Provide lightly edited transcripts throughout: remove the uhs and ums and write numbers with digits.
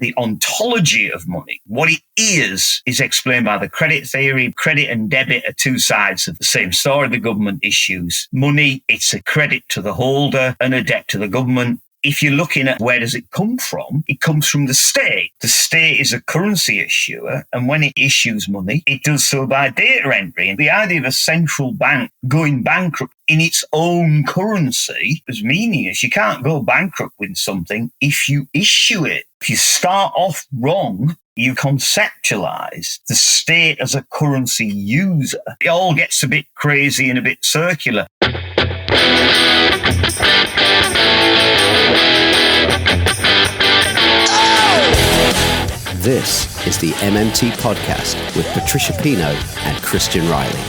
the ontology of money, what it is explained by the credit theory. Credit and debit are two sides of the same story the government issues. Money, it's a credit to the holder and a debt to the government. If you're looking at where does it come from, it comes from the state. The state is a currency issuer, and when it issues money, it does so by data entry. And the idea of a central bank going bankrupt in its own currency is meaningless. You can't go bankrupt with something if you issue it. If you start off wrong, you conceptualize the state as a currency user. It all gets a bit crazy and a bit circular. This is the MMT Podcast with Patricia and Christian Riley.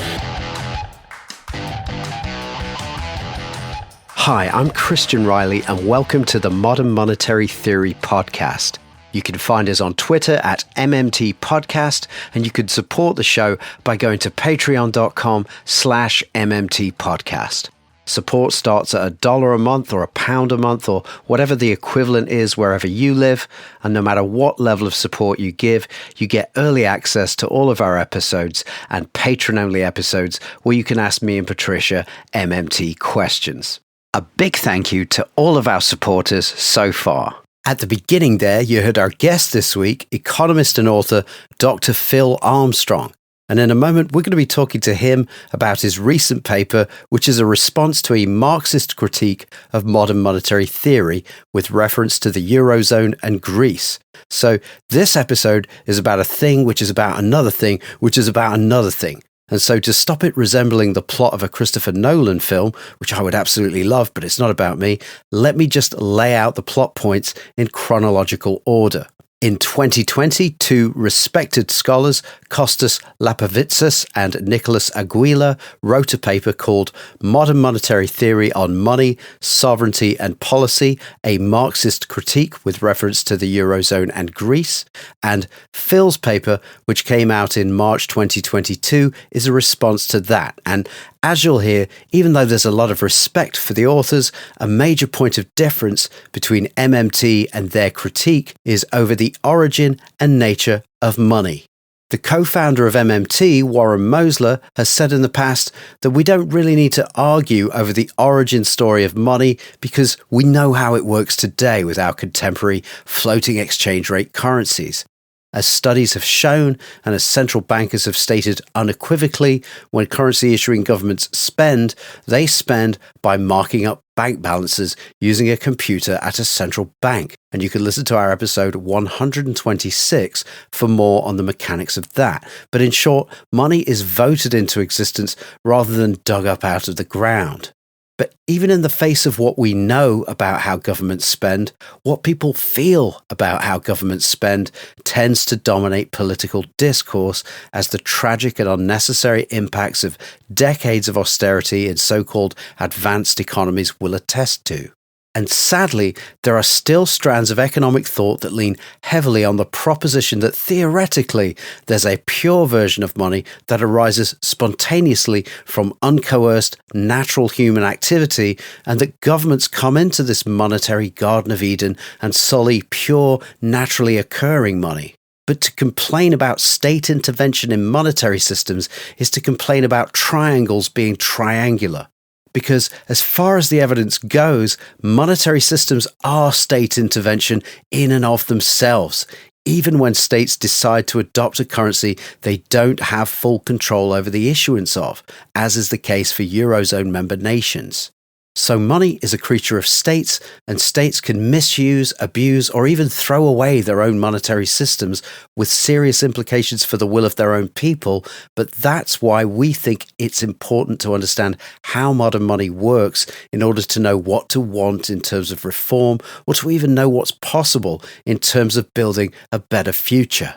Hi, I'm Christian Riley and welcome to the Modern Monetary Theory Podcast. You can find us on Twitter at MMT Podcast, and you can support the show by going to patreon.com/MMT Podcast. Support starts at $1 a month or £1 a month or whatever the equivalent is wherever you live. And no matter what level of support you give, you get early access to all of our episodes and patron-only episodes where you can ask me and Patricia MMT questions. A big thank you to all of our supporters so far. At the beginning there, you heard our guest this week, economist and author Dr Phil Armstrong. And in a moment, we're going to be talking to him about his recent paper, which is a response to a Marxist critique of modern monetary theory with reference to the Eurozone and Greece. So this episode is about a thing which is about another thing, which is about another thing. And so to stop it resembling the plot of a Christopher Nolan film, which I would absolutely love, but it's not about me, let me just lay out the plot points in chronological order. In 2020, two respected scholars, Kostas Lapavitsas and Nicholas Aguila, wrote a paper called Modern Monetary Theory on Money, Sovereignty and Policy, a Marxist Critique with reference to the Eurozone and Greece. And Phil's paper, which came out in March 2022, is a response to that. And as you'll hear, even though there's a lot of respect for the authors, a major point of difference between MMT and their critique is over the origin and nature of money. The co-founder of MMT, Warren Mosler, has said in the past that we don't really need to argue over the origin story of money because we know how it works today with our contemporary floating exchange rate currencies. As studies have shown, and as central bankers have stated unequivocally, when currency issuing governments spend, they spend by marking up bank balances using a computer at a central bank. And you can listen to our episode 126 for more on the mechanics of that. But in short, money is voted into existence rather than dug up out of the ground. But even in the face of what we know about how governments spend, what people feel about how governments spend tends to dominate political discourse as the tragic and unnecessary impacts of decades of austerity in so-called advanced economies will attest to. And sadly, there are still strands of economic thought that lean heavily on the proposition that theoretically there's a pure version of money that arises spontaneously from uncoerced natural human activity, and that governments come into this monetary Garden of Eden and sully pure, naturally occurring money. But to complain about state intervention in monetary systems is to complain about triangles being triangular. Because as far as the evidence goes, monetary systems are state intervention in and of themselves, even when states decide to adopt a currency they don't have full control over the issuance of, as is the case for Eurozone member nations. So money is a creature of states, and states can misuse, abuse, or even throw away their own monetary systems with serious implications for the will of their own people. But that's why we think it's important to understand how modern money works in order to know what to want in terms of reform, or to even know what's possible in terms of building a better future.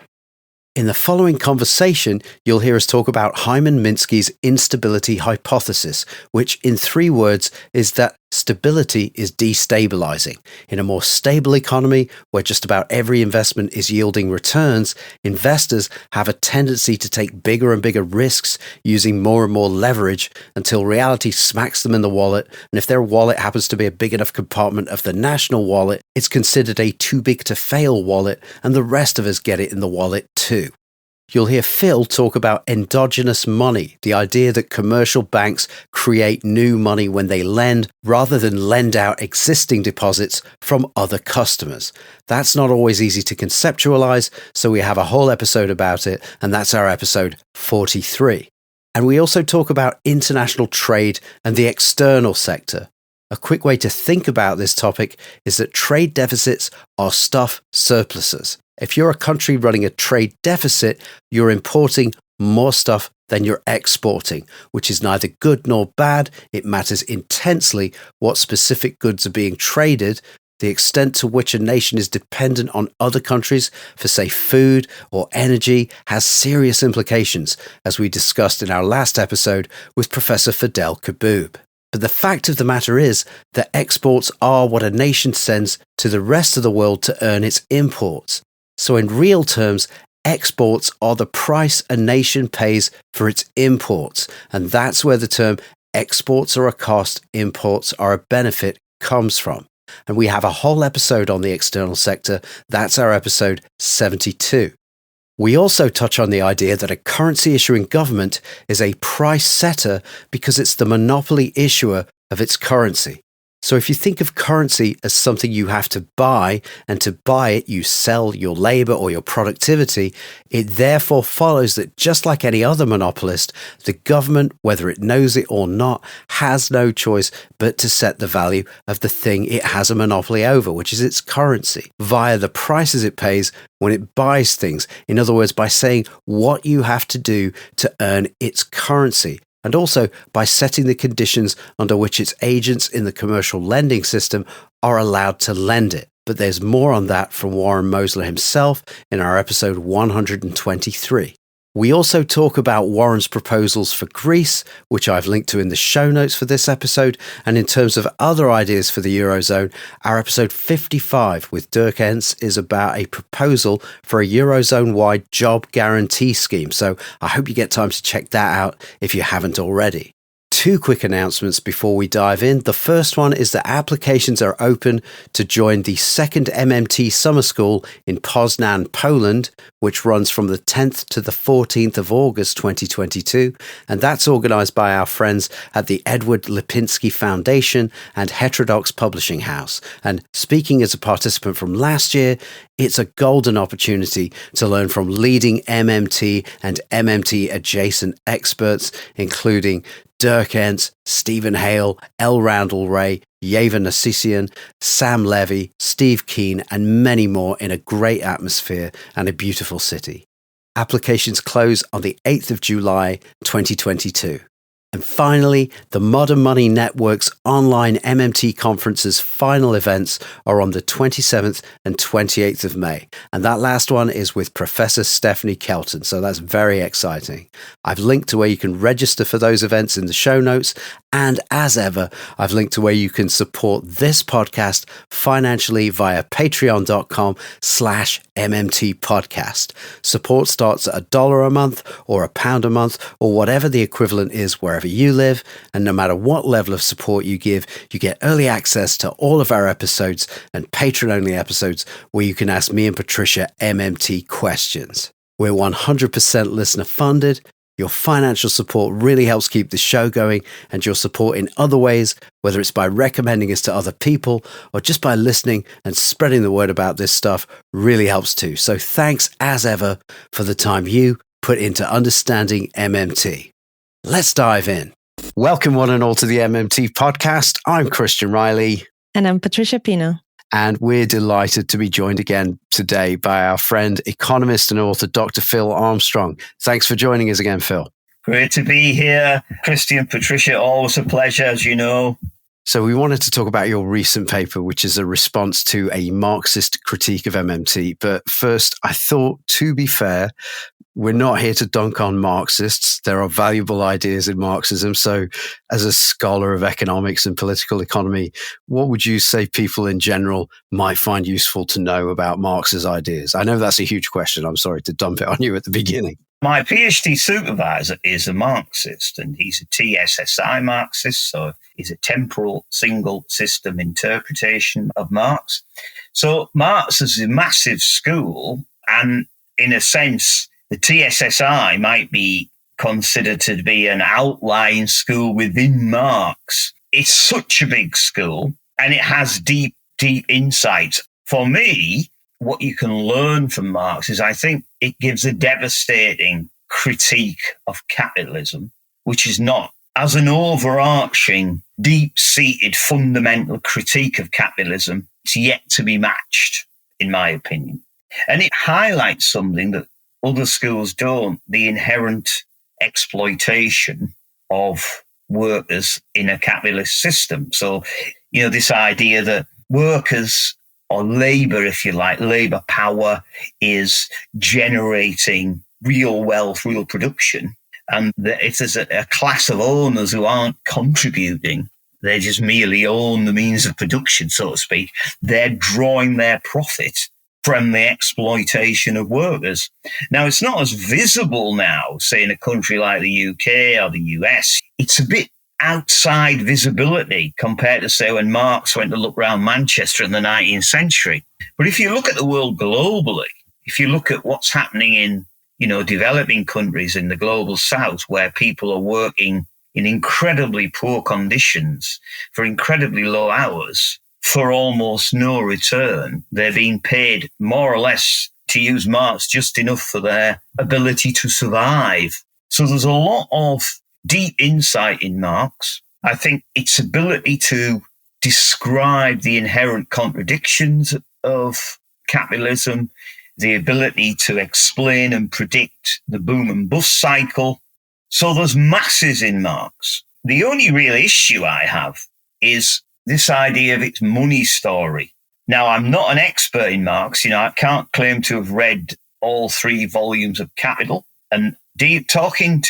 In the following conversation, you'll hear us talk about Hyman Minsky's instability hypothesis, which in 3 words is that Stability is destabilizing. In a more stable economy, where just about every investment is yielding returns, investors have a tendency to take bigger and bigger risks using more and more leverage until reality smacks them in the wallet. And if their wallet happens to be a big enough compartment of the national wallet, it's considered a too big to fail wallet, and the rest of us get it in the wallet too. You'll hear Phil talk about endogenous money, the idea that commercial banks create new money when they lend rather than lend out existing deposits from other customers. That's not always easy to conceptualize, so we have a whole episode about it, and that's our episode 43. And we also talk about international trade and the external sector. A quick way to think about this topic is that trade deficits are stuff surpluses. If you're a country running a trade deficit, you're importing more stuff than you're exporting, which is neither good nor bad. It matters intensely what specific goods are being traded. The extent to which a nation is dependent on other countries for, say, food or energy has serious implications, as we discussed in our last episode with Professor Fidel Kaboub. But the fact of the matter is that exports are what a nation sends to the rest of the world to earn its imports. So in real terms, exports are the price a nation pays for its imports. And that's where the term exports are a cost, imports are a benefit comes from. And we have a whole episode on the external sector. That's our episode 72. We also touch on the idea that a currency issuing government is a price setter because it's the monopoly issuer of its currency. So if you think of currency as something you have to buy, and to buy it you sell your labor or your productivity, it therefore follows that just like any other monopolist, the government, whether it knows it or not, has no choice but to set the value of the thing it has a monopoly over, which is its currency, via the prices it pays when it buys things. In other words, by saying what you have to do to earn its currency. And also by setting the conditions under which its agents in the commercial lending system are allowed to lend it. But there's more on that from Warren Mosler himself in our episode 123. We also talk about Warren's proposals for Greece, which I've linked to in the show notes for this episode. And in terms of other ideas for the Eurozone, our episode 55 with Dirk Entz is about a proposal for a Eurozone-wide job guarantee scheme. So I hope you get time to check that out if you haven't already. Two quick announcements before we dive in. The first one is that applications are open to join the second MMT summer school in Poznan, Poland, which runs from the 10th to the 14th of August 2022. And that's organised by our friends at the Edward Lipinski Foundation and Heterodox Publishing House. And speaking as a participant from last year, it's a golden opportunity to learn from leading MMT and MMT adjacent experts, including Dirk Entz, Stephen Hale, L. Randall Ray, Yeva Nassisian, Sam Levy, Steve Keen, and many more in a great atmosphere and a beautiful city. Applications close on the 8th of July, 2022. And finally, the Modern Money Network's online MMT conference's final events are on the 27th and 28th of May. And that last one is with Professor Stephanie Kelton. So that's very exciting. I've linked to where you can register for those events in the show notes. And as ever, I've linked to where you can support this podcast financially via patreon.com/MMT podcast. Support starts at $1 a month or £1 a month or whatever the equivalent is wherever you live. And no matter what level of support you give, you get early access to all of our episodes and patron-only episodes where you can ask me and Patricia MMT questions. We're 100% listener funded. Your financial support really helps keep the show going, and your support in other ways, whether it's by recommending us to other people or just by listening and spreading the word about this stuff, really helps too. So thanks as ever for the time you put into understanding MMT. Let's dive in. Welcome one and all to the MMT podcast. I'm Christian Riley. And I'm Patricia Pino. And we're delighted to be joined again today by our friend, economist and author, Dr. Phil Armstrong. Thanks for joining us again, Phil. Great to be here. Christian, Patricia, always a pleasure, as you know. So we wanted to talk about your recent paper, which is a response to a Marxist critique of MMT. But first, I thought, to be fair, We're not here to dunk on Marxists. There are valuable ideas in Marxism. So as a scholar of economics and political economy, what would you say people in general might find useful to know about Marx's ideas? I know that's a huge question. I'm sorry to dump it on you at the beginning. My PhD supervisor is a Marxist, and he's a TSSI Marxist, so he's a temporal single system interpretation of Marx. So Marx is a massive school, and in a sense, the TSSI might be considered to be an outlying school within Marx. It's such a big school, and it has deep, deep insights. For me, what you can learn from Marx is I think it gives a devastating critique of capitalism, which is not, as an overarching, deep-seated, fundamental critique of capitalism, it's yet to be matched, in my opinion. And it highlights something that other schools don't, the inherent exploitation of workers in a capitalist system. So, this idea that workers, or labour, if you like, labour power is generating real wealth, real production. And if there's a class of owners who aren't contributing, they just merely own the means of production, so to speak. They're drawing their profit from the exploitation of workers. Now, it's not as visible now, say, in a country like the UK or the US. It's a bit outside visibility compared to, say, when Marx went to look around Manchester in the 19th century. But if you look at the world globally, if you look at what's happening in, developing countries in the global south, where people are working in incredibly poor conditions for incredibly low hours for almost no return, they're being paid more or less, to use Marx, just enough for their ability to survive. So there's a lot of deep insight in Marx. I think its ability to describe the inherent contradictions of capitalism, the ability to explain and predict the boom and bust cycle. So there's masses in Marx. The only real issue I have is this idea of its money story. Now, I'm not an expert in Marx. I can't claim to have read all 3 volumes of Capital. And talking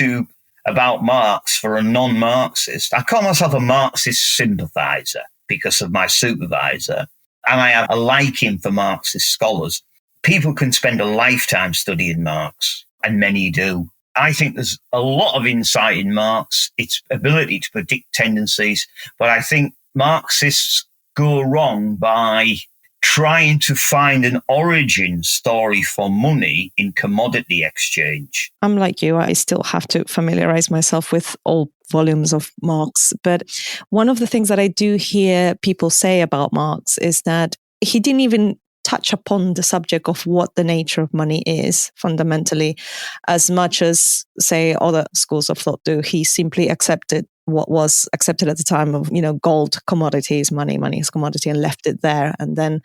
about Marx for a non-Marxist, I call myself a Marxist sympathizer because of my supervisor, and I have a liking for Marxist scholars. People can spend a lifetime studying Marx, and many do. I think there's a lot of insight in Marx, its ability to predict tendencies, but I think Marxists go wrong by trying to find an origin story for money in commodity exchange. I'm like you, I still have to familiarize myself with all volumes of Marx. But one of the things that I do hear people say about Marx is that he didn't even touch upon the subject of what the nature of money is fundamentally, as much as, say, other schools of thought do. He simply accepted what was accepted at the time of, gold, commodities, money is commodity, and left it there. And then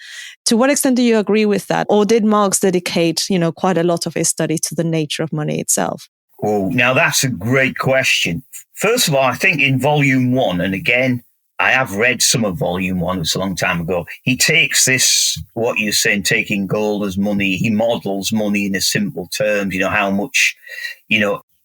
to what extent do you agree with that? Or did Marx dedicate, quite a lot of his study to the nature of money itself? Oh, now that's a great question. First of all, I think in volume 1, and again, I have read some of volume 1, it's a long time ago, he takes this, what you're saying, taking gold as money, he models money in a simple terms, how much,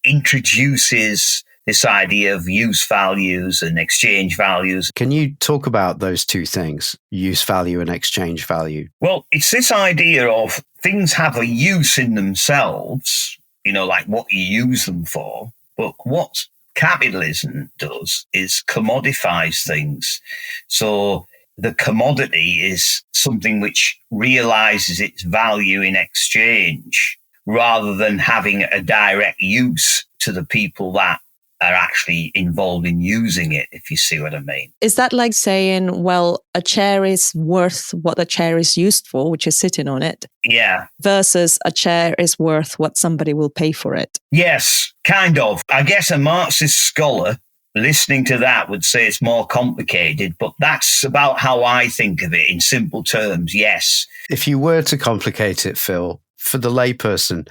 introduces this idea of use values and exchange values. Can you talk about those 2 things, use value and exchange value? Well, it's this idea of things have a use in themselves, like what you use them for. But what capitalism does is commodifies things. So the commodity is something which realizes its value in exchange rather than having a direct use to the people that are actually involved in using it, if you see what I mean. Is that like saying, well, a chair is worth what a chair is used for, which is sitting on it? Yeah. Versus a chair is worth what somebody will pay for it? Yes, kind of. I guess a Marxist scholar listening to that would say it's more complicated, but that's about how I think of it in simple terms, yes. If you were to complicate it, Phil, for the layperson,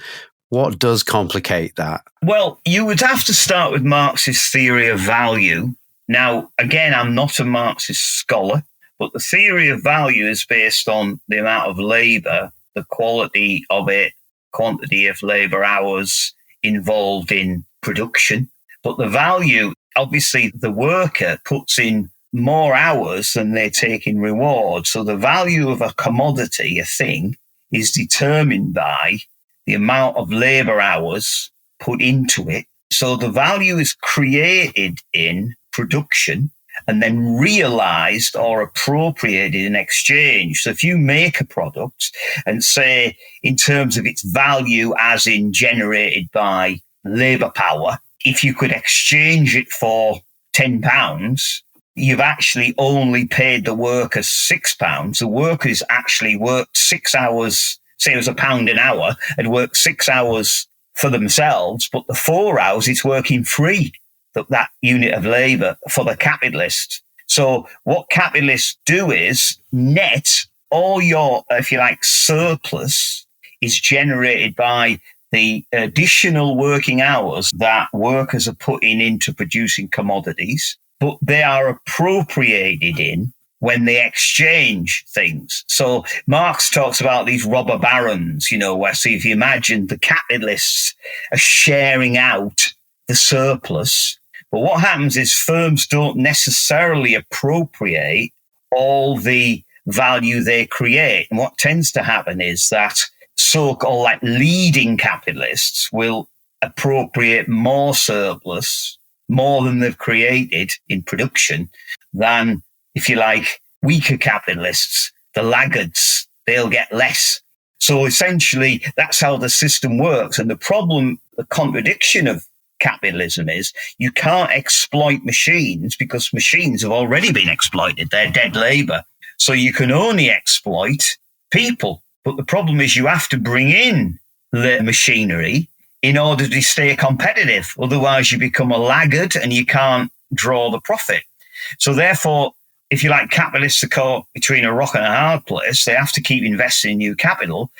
what does complicate that? Well, you would have to start with Marx's theory of value. Now, again, I'm not a Marxist scholar, but the theory of value is based on the amount of labour, the quality of it, quantity of labour hours involved in production. But the value, obviously, the worker puts in more hours than they take in reward. So the value of a commodity, a thing, is determined by the amount of labour hours put into it. So the value is created in production and then realised or appropriated in exchange. So if you make a product and say in terms of its value as in generated by labour power, if you could exchange it for £10, you've actually only paid the worker £6. The workers actually worked 6 hours, say it was £1 an hour, and worked 6 hours for themselves, but the 4 hours it's working free, that unit of labour for the capitalist. So what capitalists do is net all your, if you like, surplus is generated by the additional working hours that workers are putting into producing commodities, but they are appropriated in when they exchange things. So Marx talks about these robber barons, where, so if you imagine the capitalists are sharing out the surplus, but what happens is firms don't necessarily appropriate all the value they create. And what tends to happen is that so-called like leading capitalists will appropriate more surplus, more than they've created in production, than, if you like, weaker capitalists, the laggards, they'll get less. So essentially, that's how the system works. And the problem, the contradiction of capitalism is you can't exploit machines because machines have already been exploited. They're dead labor. So you can only exploit people. But the problem is you have to bring in the machinery in order to stay competitive. Otherwise, you become a laggard and you can't draw the profit. So therefore, if you like, capitalists are caught between a rock and a hard place. They have to keep investing in new capital.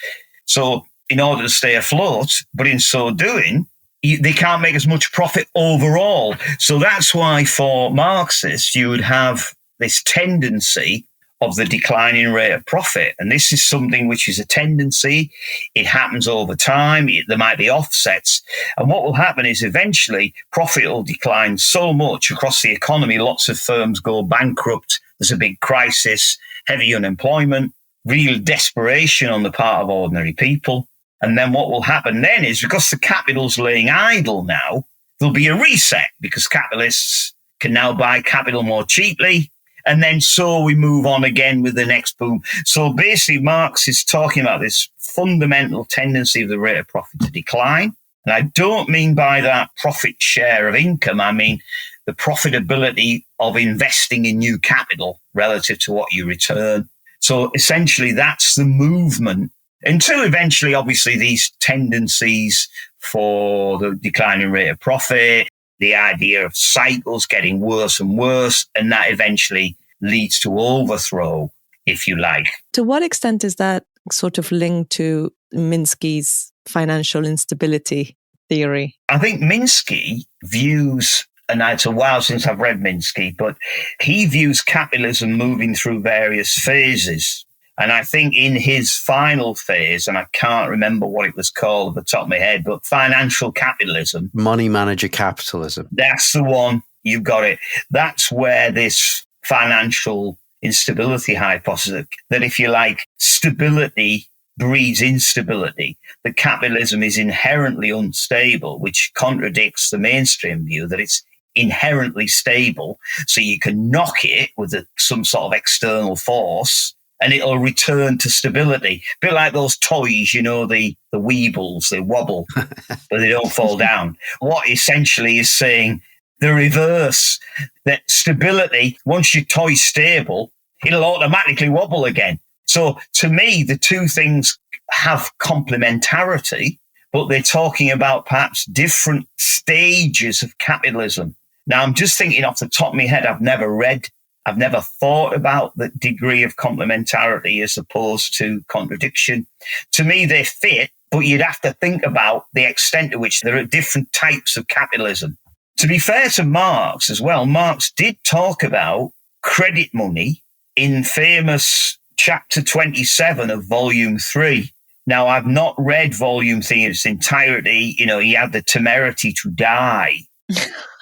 So in order to stay afloat, but in so doing, they can't make as much profit overall. So that's why for Marxists, you would have this tendency of the declining rate of profit. And this is something which is a tendency. It happens over time. There might be offsets. And what will happen is eventually profit will decline so much across the economy. Lots of firms go bankrupt. There's a big crisis, heavy unemployment, real desperation on the part of ordinary people. And then what will happen then is because the capital's laying idle now, there'll be a reset because capitalists can now buy capital more cheaply. And then so we move on again with the next boom. So basically, Marx is talking about this fundamental tendency of the rate of profit to decline. And I don't mean by that profit share of income. I mean the profitability of investing in new capital relative to what you return. So essentially, that's the movement until eventually, obviously, these tendencies for the declining rate of profit, the idea of cycles getting worse and worse, and that eventually leads to overthrow, if you like. To what extent is that sort of linked to Minsky's financial instability theory? I think Minsky views, and it's a while since I've read Minsky, but he views capitalism moving through various phases. And I think in his final phase, and I can't remember what it was called at the top of my head, but financial capitalism. Money manager capitalism. That's the one. You've got it. That's where this financial instability hypothesis, that if you like, stability breeds instability, that capitalism is inherently unstable, which contradicts the mainstream view that it's inherently stable. So you can knock it with some sort of external force and it'll return to stability. A bit like those toys, the Weebles, they wobble, but they don't fall down. What essentially is saying the reverse, that stability, once your toy's stable, it'll automatically wobble again. So to me, the two things have complementarity, but they're talking about perhaps different stages of capitalism. Now, I'm just thinking off the top of my head, I've never thought about the degree of complementarity as opposed to contradiction. To me, they fit, but you'd have to think about the extent to which there are different types of capitalism. To be fair to Marx as well, Marx did talk about credit money in famous chapter 27 of volume 3. Now, I've not read volume 3 in its entirety. He had the temerity to die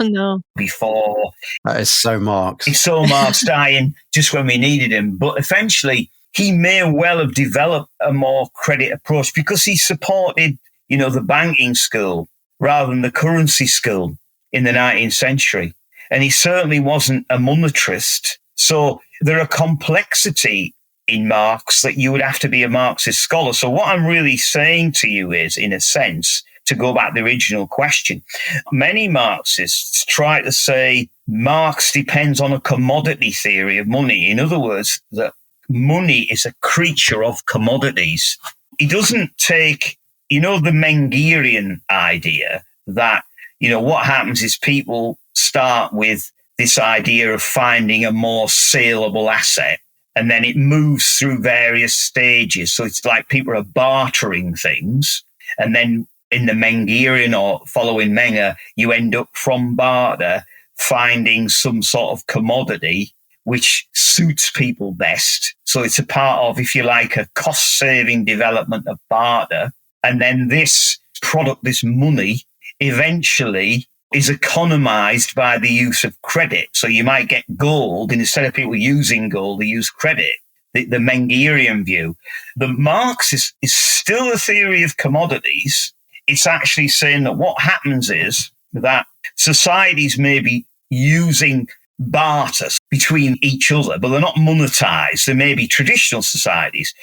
No. before. That is so Marx. It's so Marx dying just when we needed him. But eventually, he may well have developed a more credit approach because he supported, the banking school rather than the currency school in the 19th century. And he certainly wasn't a monetarist. So there are complexity in Marx that you would have to be a Marxist scholar. So what I'm really saying to you is, in a sense, to go back to the original question, many Marxists try to say Marx depends on a commodity theory of money. In other words, that money is a creature of commodities. He doesn't take, the Mengerian idea that, what happens is people start with this idea of finding a more saleable asset, and then it moves through various stages. So it's like people are bartering things. And then in the Mengerian or following Menger, you end up from barter finding some sort of commodity which suits people best. So it's a part of, if you like, a cost-saving development of barter. And then this product, this money, eventually is economized by the use of credit. So you might get gold, and instead of people using gold, they use credit. The Mengerian view. The Marxist is still a theory of commodities. It's actually saying that what happens is that societies may be using barter between each other, but they're not monetized. They may be traditional societies.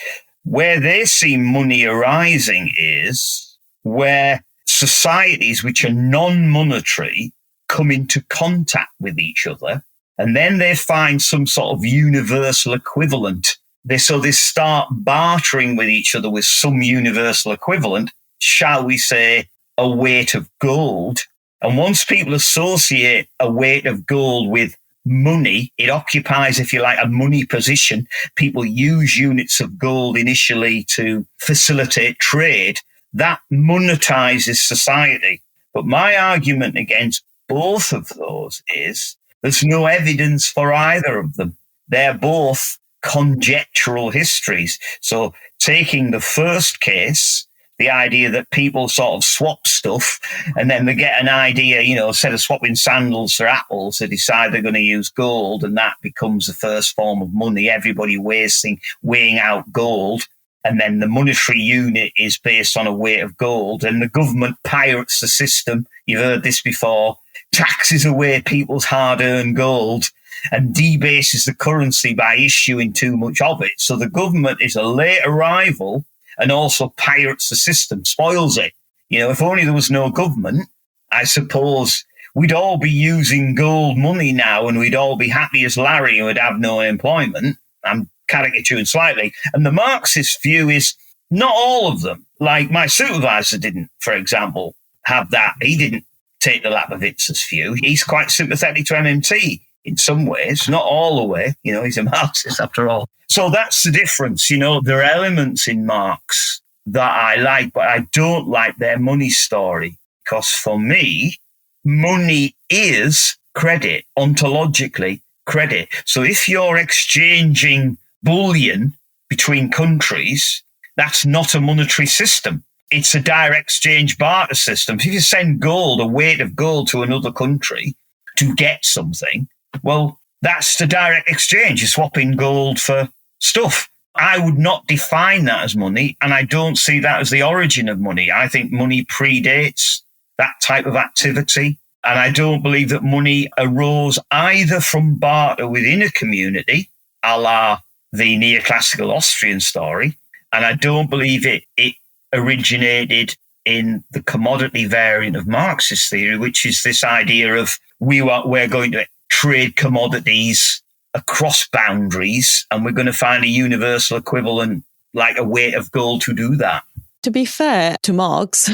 Where they see money arising is where societies which are non-monetary come into contact with each other, and then they find some sort of universal equivalent. They start bartering with each other with some universal equivalent, shall we say, a weight of gold. And once people associate a weight of gold with money, it occupies, if you like, a money position. People use units of gold initially to facilitate trade. That monetizes society. But my argument against both of those is there's no evidence for either of them. They're both conjectural histories. So taking the first case, the idea that people sort of swap stuff and then they get an idea, instead of swapping sandals for apples, they decide they're going to use gold, and that becomes the first form of money. Everybody weighing out gold. And then the monetary unit is based on a weight of gold, and the government pirates the system. You've heard this before. Taxes away people's hard-earned gold and debases the currency by issuing too much of it. So the government is a late arrival and also pirates the system, spoils it. If only there was no government, I suppose we'd all be using gold money now and we'd all be happy as Larry and would have no employment. I'm caricaturing slightly. And the Marxist view is not all of them. Like my supervisor didn't, for example, have that. He didn't take the Lapowitz' view. He's quite sympathetic to MMT in some ways, not all the way. He's a Marxist after all. So that's the difference. There are elements in Marx that I like, but I don't like their money story, because for me, money is credit, ontologically credit. So if you're exchanging bullion between countries, that's not a monetary system. It's a direct exchange barter system. If you send gold, a weight of gold to another country to get something, well, that's the direct exchange. You're swapping gold for stuff. I would not define that as money, and I don't see that as the origin of money. I think money predates that type of activity, and I don't believe that money arose either from barter within a community, a la the neoclassical Austrian story, and I don't believe it originated in the commodity variant of Marxist theory, which is this idea of we're going to trade commodities across boundaries, and we're going to find a universal equivalent like a weight of gold to do that. To be fair to Marx,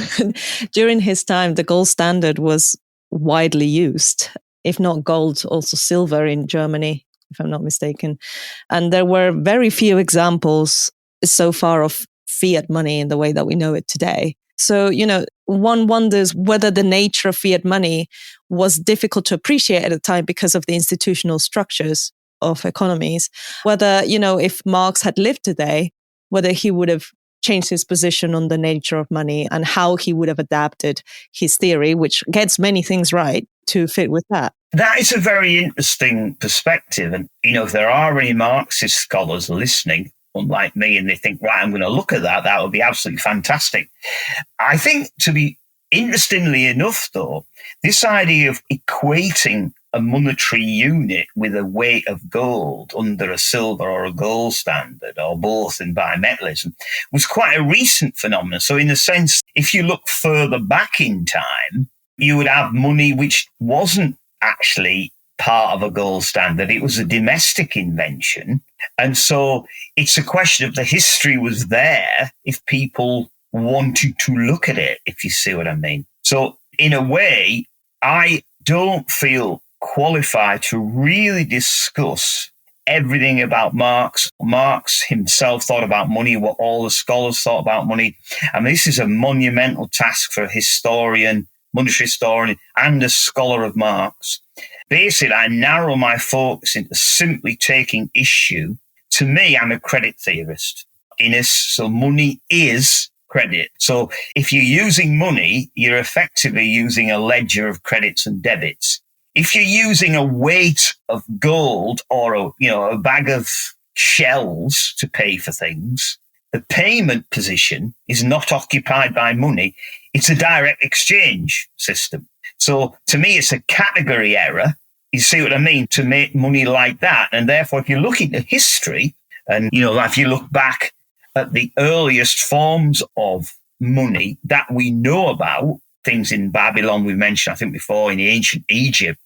during his time, the gold standard was widely used, if not gold, also silver in Germany, if I'm not mistaken. And there were very few examples so far of fiat money in the way that we know it today. So, one wonders whether the nature of fiat money was difficult to appreciate at the time because of the institutional structures of economies. Whether, if Marx had lived today, whether he would have changed his position on the nature of money and how he would have adapted his theory, which gets many things right, to fit with that. That is a very interesting perspective. And, if there are any Marxist scholars listening, unlike me, and they think, right, I'm going to look at that, that would be absolutely fantastic. I think, to be interestingly enough, though, this idea of equating a monetary unit with a weight of gold under a silver or a gold standard, or both in bimetallism, was quite a recent phenomenon. So in a sense, if you look further back in time, you would have money which wasn't actually part of a gold standard. It was a domestic invention. And so it's a question of the history was there if people wanted to look at it, if you see what I mean. So in a way, I don't feel qualified to really discuss everything about Marx. Marx himself thought about money, what all the scholars thought about money. And this is a monumental task for a historian, monetary historian, and a scholar of Marx. Basically, I narrow my focus into simply taking issue. To me, I'm a credit theorist. So money is credit. So if you're using money, you're effectively using a ledger of credits and debits. If you're using a weight of gold or a bag of shells to pay for things, the payment position is not occupied by money. It's a direct exchange system. So to me, it's a category error. You see what I mean? To make money like that. And therefore, if you look into history and, if you look back at the earliest forms of money that we know about, things in Babylon we mentioned, I think before, in ancient Egypt,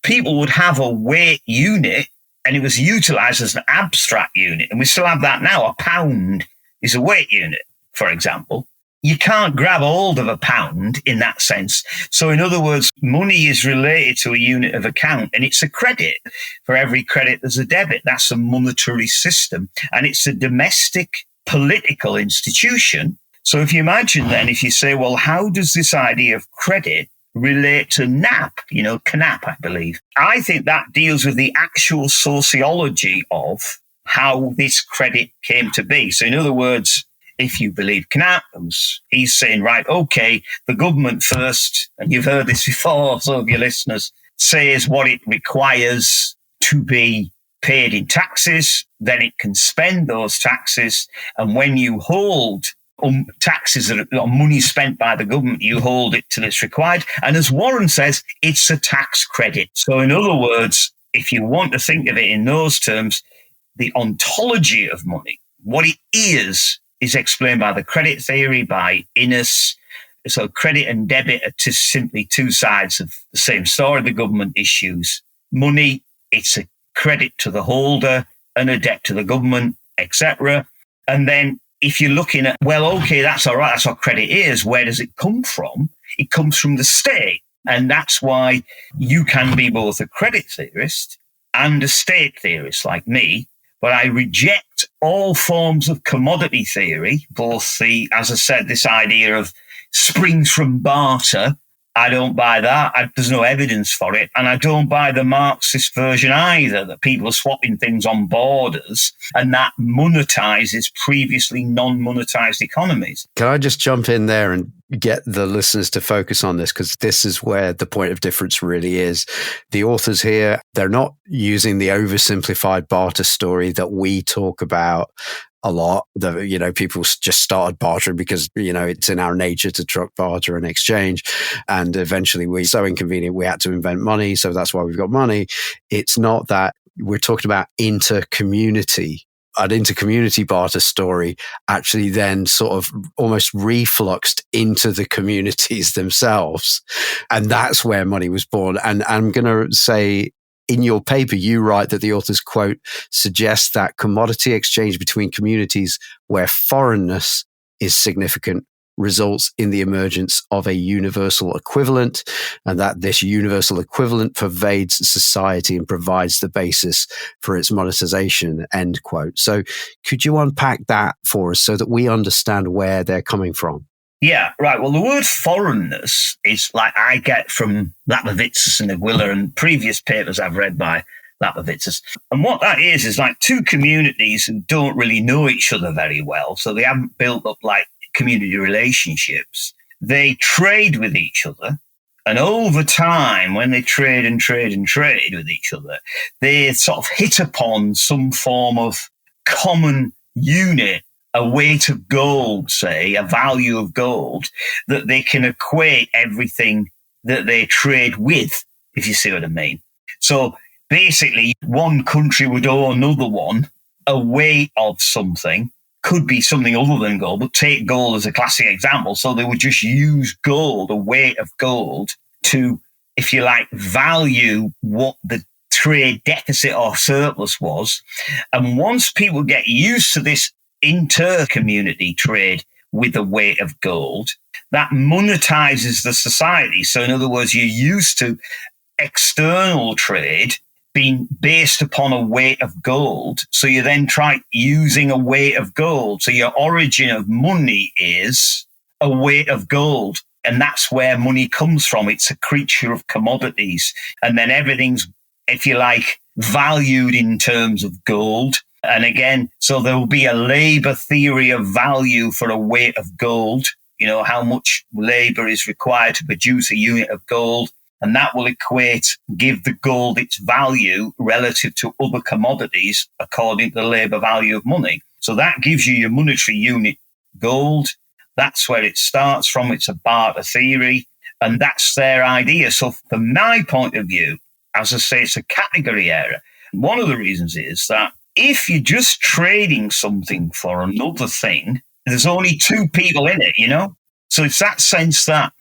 people would have a weight unit and it was utilized as an abstract unit. And we still have that now. A pound is a weight unit, for example. You can't grab hold of a pound in that sense. So in other words, money is related to a unit of account and it's a credit. For every credit, there's a debit. That's a monetary system. And it's a domestic political institution. So if you imagine then, if you say, well, how does this idea of credit relate to NAP, CNAP, I believe. I think that deals with the actual sociology of how this credit came to be. So in other words, if you believe CNAP, he's saying, right, okay, the government first, and you've heard this before, some of your listeners, says what it requires to be paid in taxes, then it can spend those taxes. And when you hold taxes that are money spent by the government, you hold it till it's required. And as Warren says, it's a tax credit. So in other words, if you want to think of it in those terms, the ontology of money, what it is explained by the credit theory, by Innes. So credit and debit are just simply two sides of the same story. The government issues money. It's a credit to the holder and a debt to the government, etc. And then if you're looking at, well, okay, that's all right, that's what credit is. Where does it come from? It comes from the state. And that's why you can be both a credit theorist and a state theorist like me. But I reject all forms of commodity theory, both as I said, this idea of springs from barter. I don't buy that. There's no evidence for it. And I don't buy the Marxist version either, that people are swapping things on borders and that monetizes previously non-monetized economies. Can I just jump in there and get the listeners to focus on this? Because this is where the point of difference really is. The authors here, they're not using the oversimplified barter story that we talk about a lot. People just started bartering because, it's in our nature to truck barter and exchange. And eventually we're so inconvenient, we had to invent money. So that's why we've got money. It's not that. We're talking about inter-community. An inter-community barter story actually then sort of almost refluxed into the communities themselves. And that's where money was born. And I'm going to say, in your paper, you write that the author's quote suggests that commodity exchange between communities where foreignness is significant results in the emergence of a universal equivalent, and that this universal equivalent pervades society and provides the basis for its monetization, end quote. So could you unpack that for us so that we understand where they're coming from? Yeah, right. Well, the word foreignness is like I get from Lapavitsas and Aguila and previous papers I've read by Lapavitsis. And what that is like two communities who don't really know each other very well. So they haven't built up like community relationships. They trade with each other. And over time, when they trade with each other, they sort of hit upon some form of common unit, a weight of gold, say, a value of gold, that they can equate everything that they trade with, if you see what I mean. So basically, one country would owe another one a weight of something, could be something other than gold, but take gold as a classic example. So they would just use gold, a weight of gold, to, if you like, value what the trade deficit or surplus was. And once people get used to this inter-community trade with a weight of gold, that monetizes the society. So in other words, you're used to external trade being based upon a weight of gold. So you then try using a weight of gold. So your origin of money is a weight of gold. And that's where money comes from. It's a creature of commodities. And then everything's, if you like, valued in terms of gold. And again, so there will be a labor theory of value for a weight of gold. You know, how much labor is required to produce a unit of gold. And that will give the gold its value relative to other commodities according to the labor value of money. So that gives you your monetary unit, gold. That's where it starts from. It's a barter theory. And that's their idea. So from my point of view, as I say, it's a category error. One of the reasons is that if you're just trading something for another thing, there's only two people in it, you know? So it's that sense that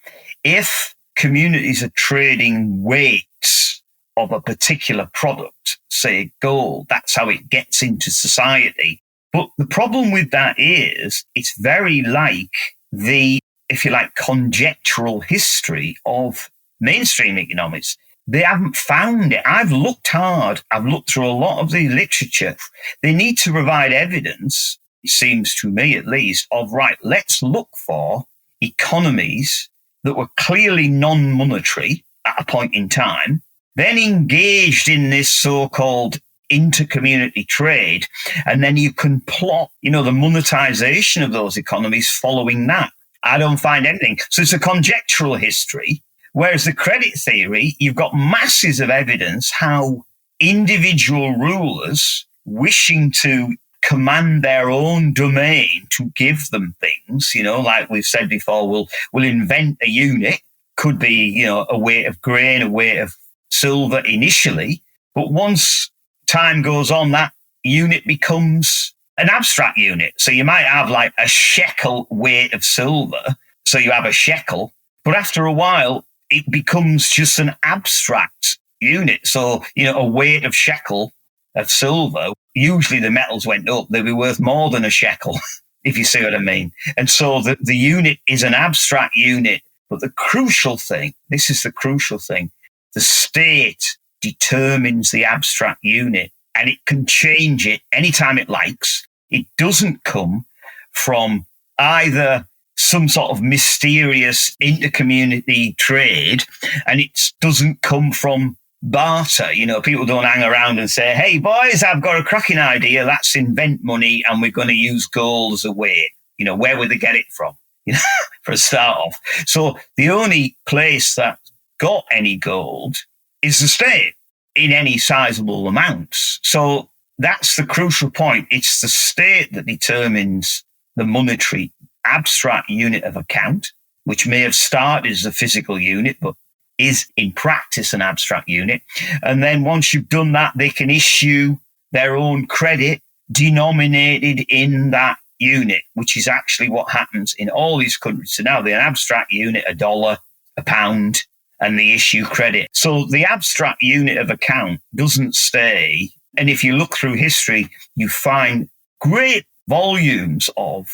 if communities are trading weights of a particular product, say gold, that's how it gets into society. But the problem with that is it's very like the, if you like, conjectural history of mainstream economics. They haven't found it. I've looked hard. I've looked through a lot of the literature. They need to provide evidence, it seems to me at least, of, right, let's look for economies that were clearly non-monetary at a point in time, then engaged in this so-called intercommunity trade, and then you can plot, you know, the monetization of those economies following that. I don't find anything. So it's a conjectural history, whereas the credit theory, you've got masses of evidence how individual rulers wishing to command their own domain to give them things, you know, like we've said before, we'll invent a unit, could be, you know, a weight of grain, a weight of silver initially, but once time goes on, that unit becomes an abstract unit. So you might have like a shekel weight of silver, so you have a shekel, but after a while, it becomes just an abstract unit. So, you know, a weight of shekel of silver, usually the metals went up, they'd be worth more than a shekel, if you see what I mean. And so the unit is an abstract unit. But the crucial thing, this is the crucial thing, the state determines the abstract unit and it can change it anytime it likes. It doesn't come from either some sort of mysterious intercommunity trade, and it doesn't come from barter. You know, people don't hang around and say, hey, boys, I've got a cracking idea. Let's invent money and we're going to use gold as a weight. You know, where would they get it from? You know, for a start off. So the only place that got any gold is the state in any sizable amounts. So that's the crucial point. It's the state that determines the monetary abstract unit of account, which may have started as a physical unit, but is in practice an abstract unit. And then once you've done that, they can issue their own credit denominated in that unit, which is actually what happens in all these countries. So now they're an abstract unit, $1, £1, and they issue credit. So the abstract unit of account doesn't stay. And if you look through history, you find great volumes of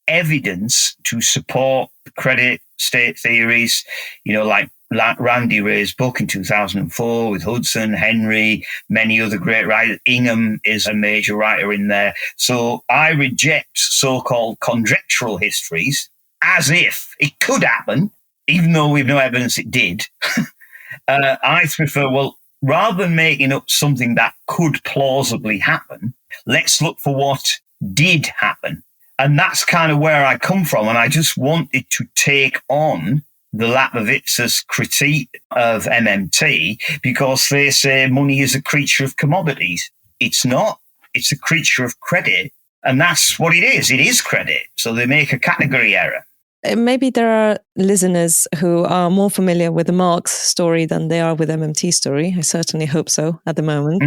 evidence to support credit state theories, you know, like Randy Ray's book in 2004 with Hudson, Henry, many other great writers. Ingham is a major writer in there. So I reject so-called conjectural histories as if it could happen, even though we've no evidence it did. I prefer, well, rather than making up something that could plausibly happen, let's look for what did happen. And that's kind of where I come from. And I just wanted to take on the Lapavitsas' critique of MMT because they say money is a creature of commodities. It's not. It's a creature of credit. And that's what it is. It is credit. So they make a category error. Maybe there are listeners who are more familiar with the Marx story than they are with MMT story. I certainly hope so at the moment.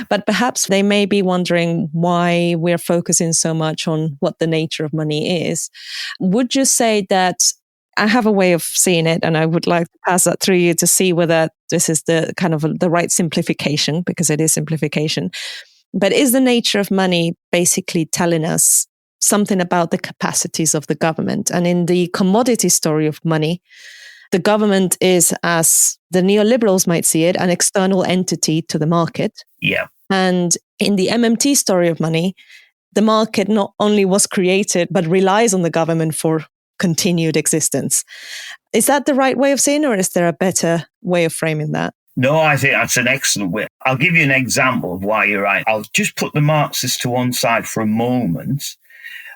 But perhaps they may be wondering why we're focusing so much on what the nature of money is. Would you say that, I have a way of seeing it, and I would like to pass that through you to see whether this is the kind of the right simplification, because it is simplification. But is the nature of money basically telling us something about the capacities of the government? And in the commodity story of money, the government is, as the neoliberals might see it, an external entity to the market. Yeah. And in the MMT story of money, the market not only was created, but relies on the government for continued existence. Is that the right way of saying it, or is there a better way of framing that? No, I think that's an excellent way. I'll give you an example of why you're right. I'll just put the Marxists to one side for a moment.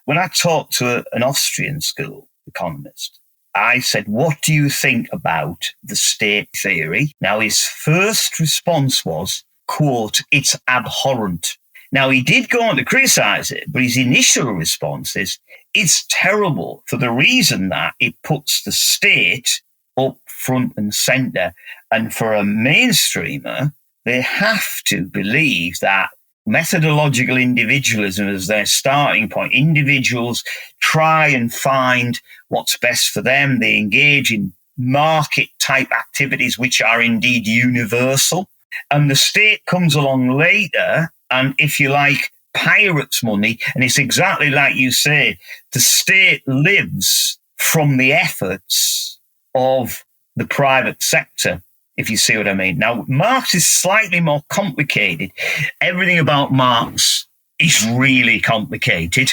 When I talked to an Austrian school economist, I said, what do you think about the state theory? Now, his first response was, quote, it's abhorrent. Now, he did go on to criticize it, but his initial response is, it's terrible for the reason that it puts the state up front and center. And for a mainstreamer, they have to believe that methodological individualism is their starting point. Individuals try and find what's best for them. They engage in market type activities, which are indeed universal. And the state comes along later and, if you like, pirates money. And it's exactly like you say, the state lives from the efforts of the private sector, if you see what I mean. Now, Marx is slightly more complicated. Everything about Marx is really complicated.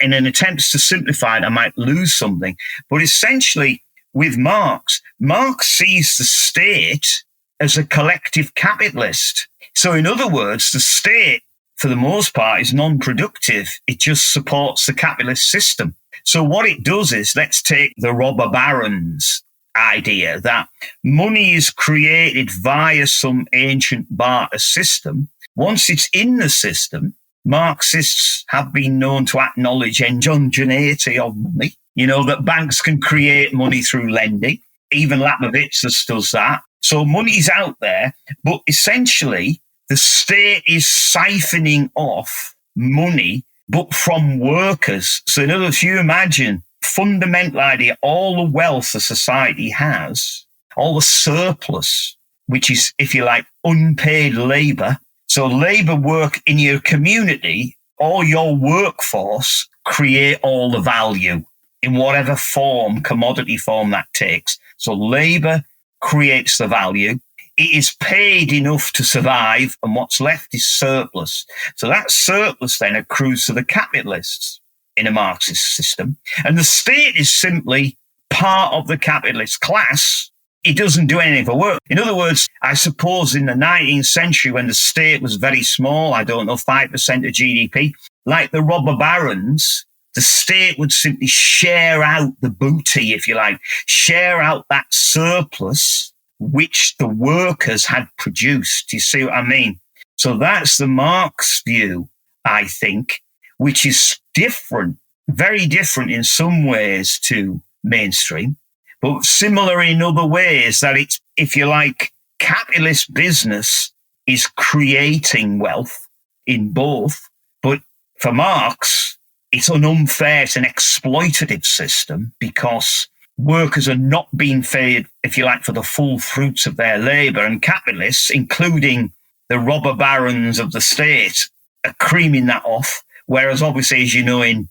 In an attempt to simplify it, I might lose something. But essentially, with Marx, Marx sees the state as a collective capitalist. So in other words, the state, for the most part, is non-productive. It just supports the capitalist system. So what it does is, let's take the robber barons idea that money is created via some ancient barter system. Once it's in the system, Marxists have been known to acknowledge endogeneity of money. You know, that banks can create money through lending. Even Lapavitsas does that. So money's out there, but essentially the state is siphoning off money, but from workers. So in other words, you imagine fundamental idea, all the wealth a society has, all the surplus, which is, if you like, unpaid labor. So labor work in your community, or your workforce, create all the value in whatever form, commodity form that takes. So labor creates the value. It is paid enough to survive, and what's left is surplus. So that surplus then accrues to the capitalists in a Marxist system. And the state is simply part of the capitalist class. It doesn't do anything for work. In other words, I suppose in the 19th century, when the state was very small, I don't know, 5% of GDP, like the robber barons, the state would simply share out the booty, if you like, share out that surplus which the workers had produced. You see what I mean? So that's the Marx view, I think, which is different, very different in some ways to mainstream, but similar in other ways, that it's, if you like, capitalist business is creating wealth in both. But for Marx, it's an unfair, it's an exploitative system, because workers are not being paid, if you like, for the full fruits of their labor, and capitalists, including the robber barons of the state, are creaming that off. Whereas obviously, as you know, in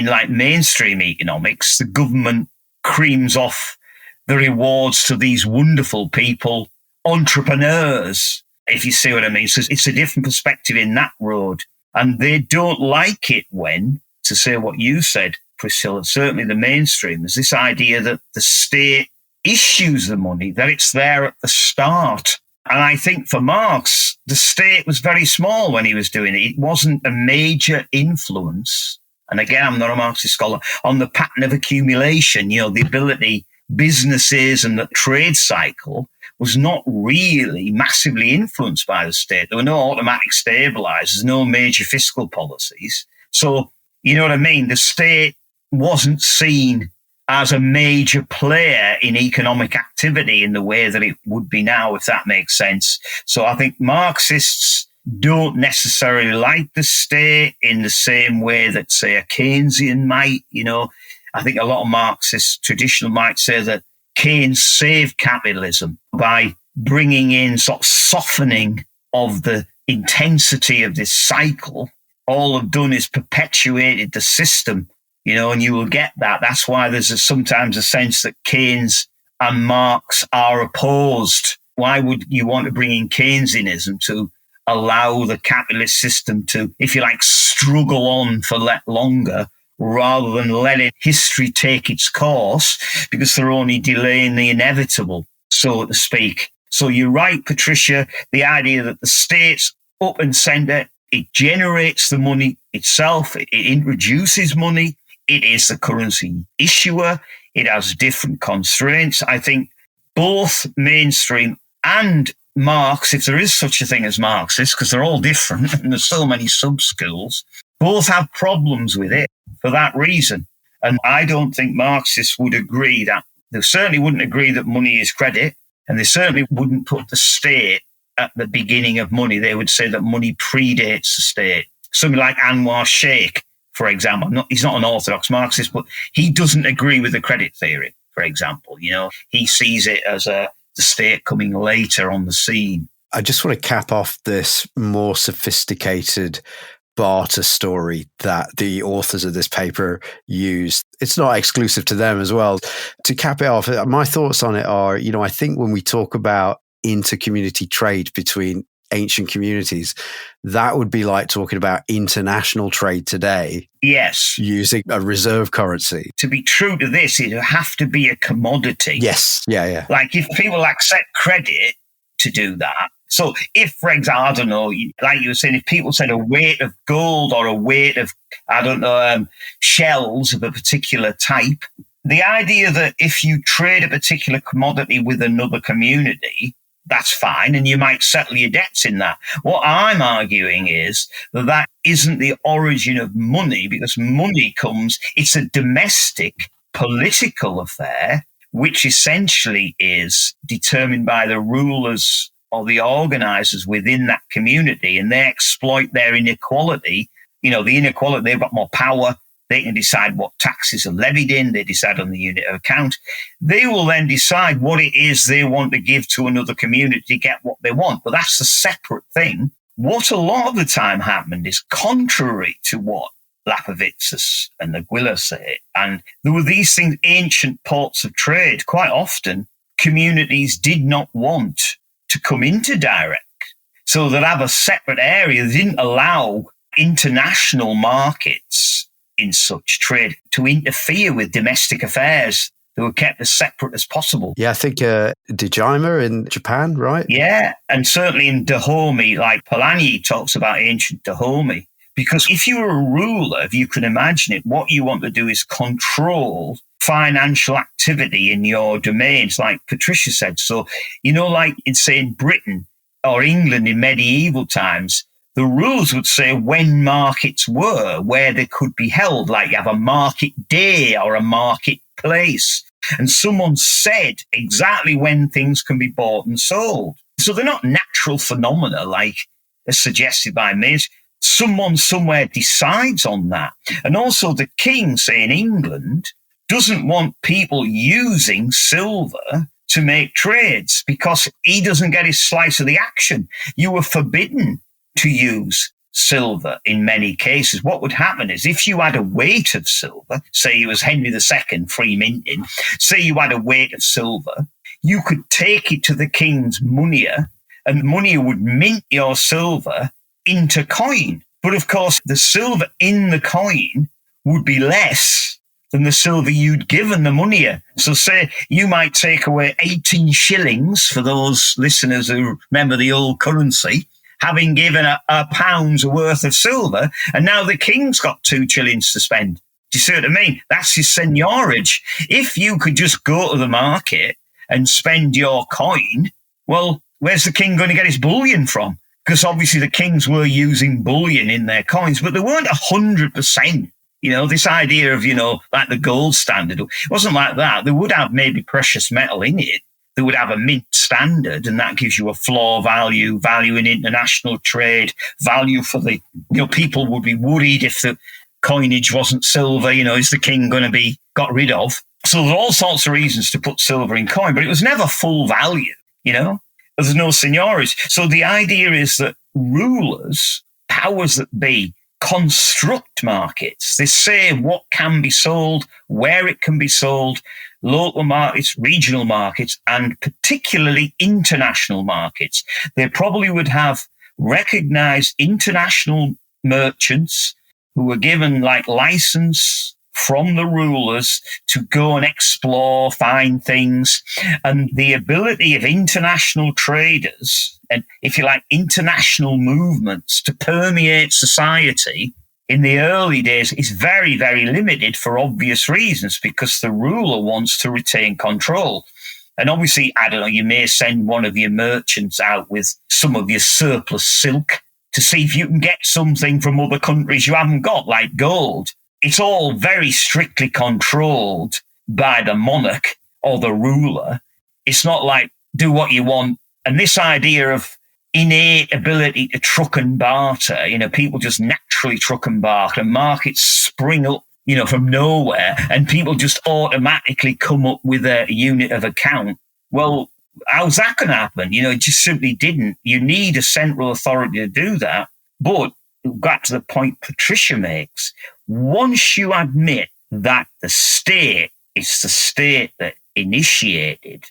like mainstream economics, the government creams off the rewards to these wonderful people, entrepreneurs, if you see what I mean. So it's a different perspective in that road. And they don't like it when, to say what you said, Priscilla, certainly the mainstream, there's this idea that the state issues the money, that it's there at the start. And I think for Marx, the state was very small when he was doing it. It wasn't a major influence. And again, I'm not a Marxist scholar, on the pattern of accumulation, the ability, businesses and the trade cycle was not really massively influenced by the state. There were no automatic stabilizers, no major fiscal policies. So, you know what I mean? The state wasn't seen as a major player in economic activity in the way that it would be now, if that makes sense. So I think Marxists don't necessarily like the state in the same way that, say, a Keynesian might. I think a lot of Marxists, traditional, might say that Keynes saved capitalism by bringing in sort of softening of the intensity of this cycle. All I've done is perpetuated the system, and you will get that. That's why there's sometimes a sense that Keynes and Marx are opposed. Why would you want to bring in Keynesianism to allow the capitalist system to, if you like, struggle on for longer, rather than letting history take its course, because they're only delaying the inevitable, so to speak. So you're right, Patricia, the idea that the state's up and centre, it generates the money itself, it introduces money, it is the currency issuer, it has different constraints. I think both mainstream and Marx, if there is such a thing as Marxists, because they're all different and there's so many sub-schools, both have problems with it for that reason. And I don't think Marxists would agree that, they certainly wouldn't agree that money is credit, and they certainly wouldn't put the state at the beginning of money. They would say that money predates the state. Somebody like Anwar Sheikh, for example, he's not an orthodox Marxist, but he doesn't agree with the credit theory, for example. He sees it as the state coming later on the scene. I just want to cap off this more sophisticated barter story that the authors of this paper use. It's not exclusive to them as well. To cap it off, my thoughts on it are, I think when we talk about inter-community trade between ancient communities, that would be like talking about international trade today. Yes. Using a reserve currency. To be true to this, it would have to be a commodity. Yes. Yeah. Like if people accept credit to do that. So if, for example, I don't know, like you were saying, if people said a weight of gold or a weight of, shells of a particular type, the idea that if you trade a particular commodity with another community, that's fine, and you might settle your debts in that. What I'm arguing is that isn't the origin of money, because money it's a domestic political affair, which essentially is determined by the rulers or the organizers within that community, and they exploit their inequality. The inequality, they've got more power. They can decide what taxes are levied in. They decide on the unit of account. They will then decide what it is they want to give to another community to get what they want. But that's a separate thing. What a lot of the time happened is contrary to what Lapavitsas and Aguila say. And there were these things, ancient ports of trade. Quite often, communities did not want to come into direct. So they'd have a separate area. They didn't allow international markets in such trade to interfere with domestic affairs. They were kept as separate as possible. Yeah, I think Dejima in Japan, right? Yeah, and certainly in Dahomey, like Polanyi talks about ancient Dahomey. Because if you were a ruler, if you can imagine it, what you want to do is control financial activity in your domains, like Patricia said. So, like in, say, in Britain or England in medieval times, the rules would say when markets were, where they could be held, like you have a market day or a marketplace. And someone said exactly when things can be bought and sold. So they're not natural phenomena like as suggested by Mays. Someone somewhere decides on that. And also the king, say in England, doesn't want people using silver to make trades because he doesn't get his slice of the action. You were forbidden to use silver in many cases. What would happen is if you had a weight of silver, say you was Henry II, free minting, say you had a weight of silver, you could take it to the king's moneyer, and moneyer would mint your silver into coin. But of course, the silver in the coin would be less than the silver you'd given the moneyer. So say you might take away 18 shillings for those listeners who remember the old currency, having given a pound's worth of silver, and now the king's got 2 shillings to spend. Do you see what I mean? That's his seigniorage. If you could just go to the market and spend your coin, well, where's the king going to get his bullion from? Because obviously the kings were using bullion in their coins, but they weren't 100%. This idea of, like the gold standard, it wasn't like that. They would have maybe precious metal in it. They would have a mint standard, and that gives you a floor value in international trade, value for the, people would be worried if the coinage wasn't silver, is the king going to be got rid of? So there's all sorts of reasons to put silver in coin, but it was never full value, There's no seniority. So the idea is that rulers, powers that be, construct markets. They say what can be sold, where it can be sold, local markets, regional markets, and particularly international markets. They probably would have recognized international merchants who were given license from the rulers to go and explore, find things, and the ability of international traders and, if you like, international movements to permeate society in the early days is very, very limited for obvious reasons, because the ruler wants to retain control. And obviously, I don't know, you may send one of your merchants out with some of your surplus silk to see if you can get something from other countries you haven't got, like gold. It's all very strictly controlled by the monarch or the ruler. It's not like do what you want. And this idea of innate ability to truck and barter, people just naturally truck and barter, and markets spring up, from nowhere, and people just automatically come up with a unit of account. Well, how's that going to happen? It just simply didn't. You need a central authority to do that. But back to the point Patricia makes, once you admit that the state is the state that initiated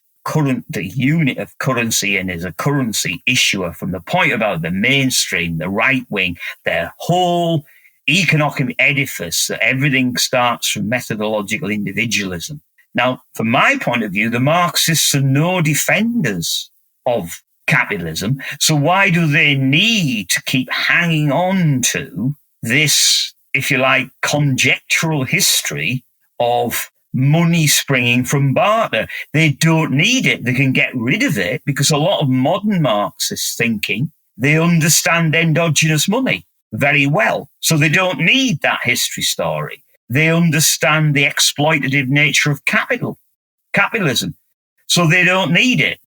the unit of currency and is a currency issuer from the point about the mainstream, the right wing, their whole economic edifice, that everything starts from methodological individualism. Now, from my point of view, the Marxists are no defenders of capitalism. So why do they need to keep hanging on to this, if you like, conjectural history of money springing from barter? They don't need it. They can get rid of it, because a lot of modern Marxist thinking, they understand endogenous money very well. So they don't need that history story. They understand the exploitative nature of capitalism. So they don't need it.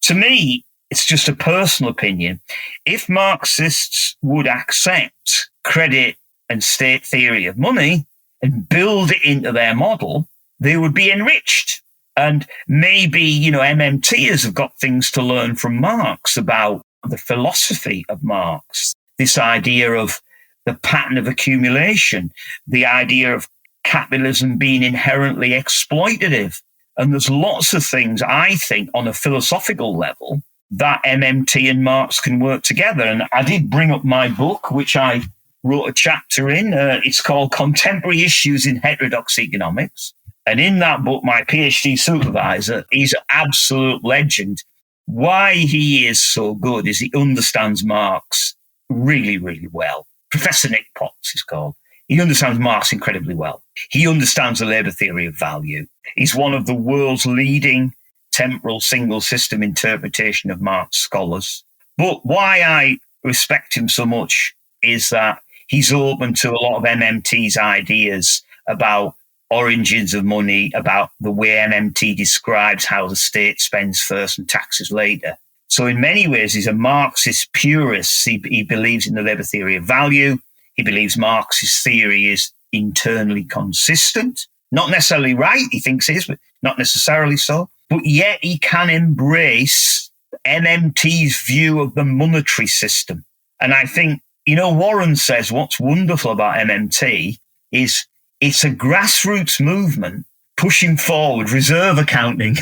To me, it's just a personal opinion. If Marxists would accept credit and state theory of money and build it into their model, they would be enriched. And maybe, MMTers have got things to learn from Marx about the philosophy of Marx, this idea of the pattern of accumulation, the idea of capitalism being inherently exploitative. And there's lots of things, I think, on a philosophical level that MMT and Marx can work together. And I did bring up my book, which I wrote a chapter in. It's called Contemporary Issues in Heterodox Economics. And in that book, my PhD supervisor, he's an absolute legend. Why he is so good is he understands Marx really, really well. Professor Nick Potts is called. He understands Marx incredibly well. He understands the labour theory of value. He's one of the world's leading temporal single system interpretation of Marx scholars. But why I respect him so much is that he's open to a lot of MMT's ideas about origins of money, about the way MMT describes how the state spends first and taxes later. So in many ways, he's a Marxist purist. He believes in the labour theory of value. He believes Marx's theory is internally consistent. Not necessarily right, he thinks it is, but not necessarily so. But yet he can embrace MMT's view of the monetary system. And I think, Warren says what's wonderful about MMT is it's a grassroots movement pushing forward reserve accounting.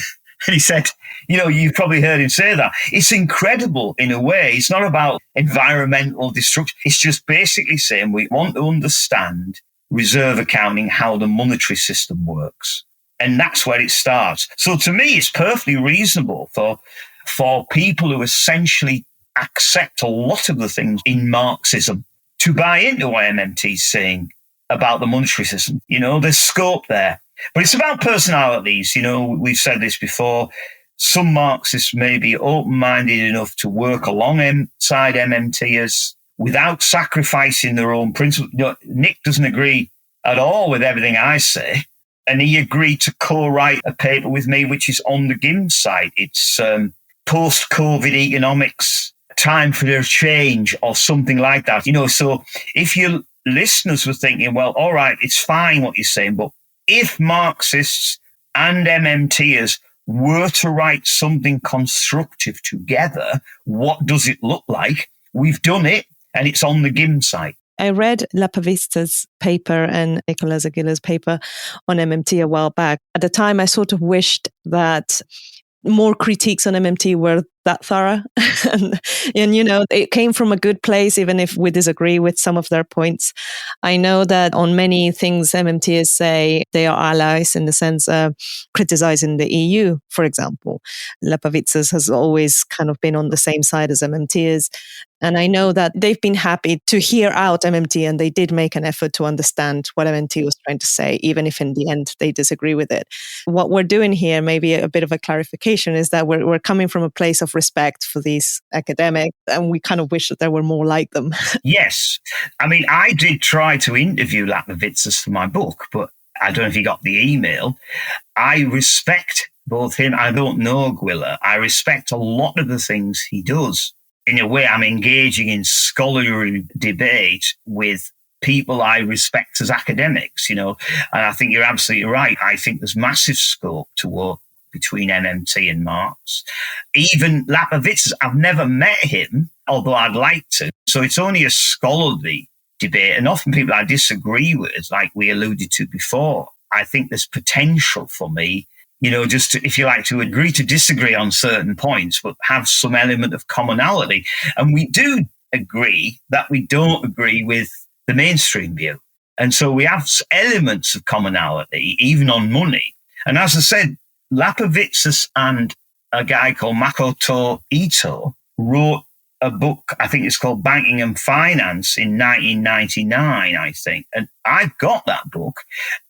And he said, you've probably heard him say that. It's incredible in a way. It's not about environmental destruction. It's just basically saying we want to understand reserve accounting, how the monetary system works. And that's where it starts. So to me, it's perfectly reasonable for people who essentially accept a lot of the things in Marxism to buy into what MMT is saying about the monetary system. There's scope there. But it's about personalities. We've said this before. Some Marxists may be open-minded enough to work alongside MMTers without sacrificing their own principles. Nick doesn't agree at all with everything I say. And he agreed to co-write a paper with me, which is on the GIMS site. It's post-COVID economics, time for a change or something like that. So if your listeners were thinking, well, all right, it's fine what you're saying, but if Marxists and MMTers were to write something constructive together, what does it look like? We've done it, and it's on the GIMS site. I read Lapavista's paper and Nicolas Aguilar's paper on MMT a while back. At the time, I sort of wished that more critiques on MMT were that thorough. and it came from a good place, even if we disagree with some of their points. I know that on many things, MMTers say they are allies in the sense of criticizing the EU, for example. Lapavitsas has always kind of been on the same side as MMTers. And I know that they've been happy to hear out MMT, and they did make an effort to understand what MMT was trying to say, even if in the end they disagree with it. What we're doing here, maybe a bit of a clarification, is that we're coming from a place of respect for these academics, and we kind of wish that there were more like them. Yes. I mean, I did try to interview Lapavitsas for my book, but I don't know if he got the email. I respect both him. I don't know Aguilar. I respect a lot of the things he does. In a way, I'm engaging in scholarly debate with people I respect as academics, and I think you're absolutely right. I think there's massive scope to work between MMT and Marx. Even Lapavitsas, I've never met him, although I'd like to. So it's only a scholarly debate, and often people I disagree with, like we alluded to before. I think there's potential for me, just to, if you like, to agree to disagree on certain points, but have some element of commonality. And we do agree that we don't agree with the mainstream view. And so we have elements of commonality, even on money. And as I said, Lapavitsas and a guy called Makoto Ito wrote a book, I think it's called Banking and Finance, in 1999, I think. And I've got that book.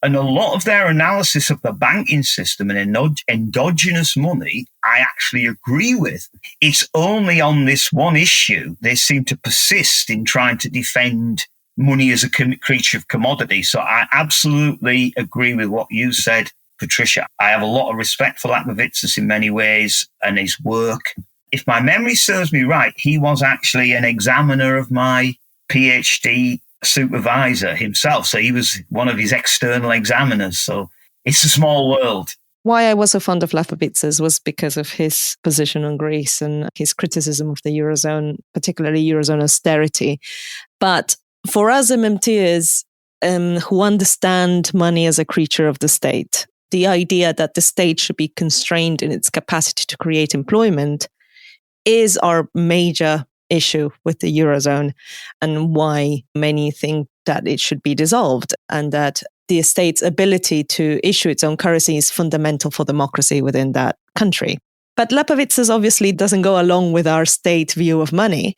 And a lot of their analysis of the banking system and endogenous money, I actually agree with. It's only on this one issue they seem to persist in trying to defend money as a creature of commodity. So I absolutely agree with what you said, Patricia. I have a lot of respect for Lapavitsas in many ways and his work. If my memory serves me right, he was actually an examiner of my PhD supervisor himself. So he was one of his external examiners. So it's a small world. Why I was so fond of Lapavitsas was because of his position on Greece and his criticism of the Eurozone, particularly Eurozone austerity. But for us MMTers who understand money as a creature of the state, the idea that the state should be constrained in its capacity to create employment is our major issue with the Eurozone, and why many think that it should be dissolved, and that the state's ability to issue its own currency is fundamental for democracy within that country. But Lapavitsas obviously doesn't go along with our state view of money,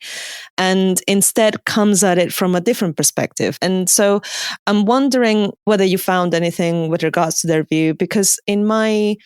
and instead comes at it from a different perspective. And so I'm wondering whether you found anything with regards to their view, because in my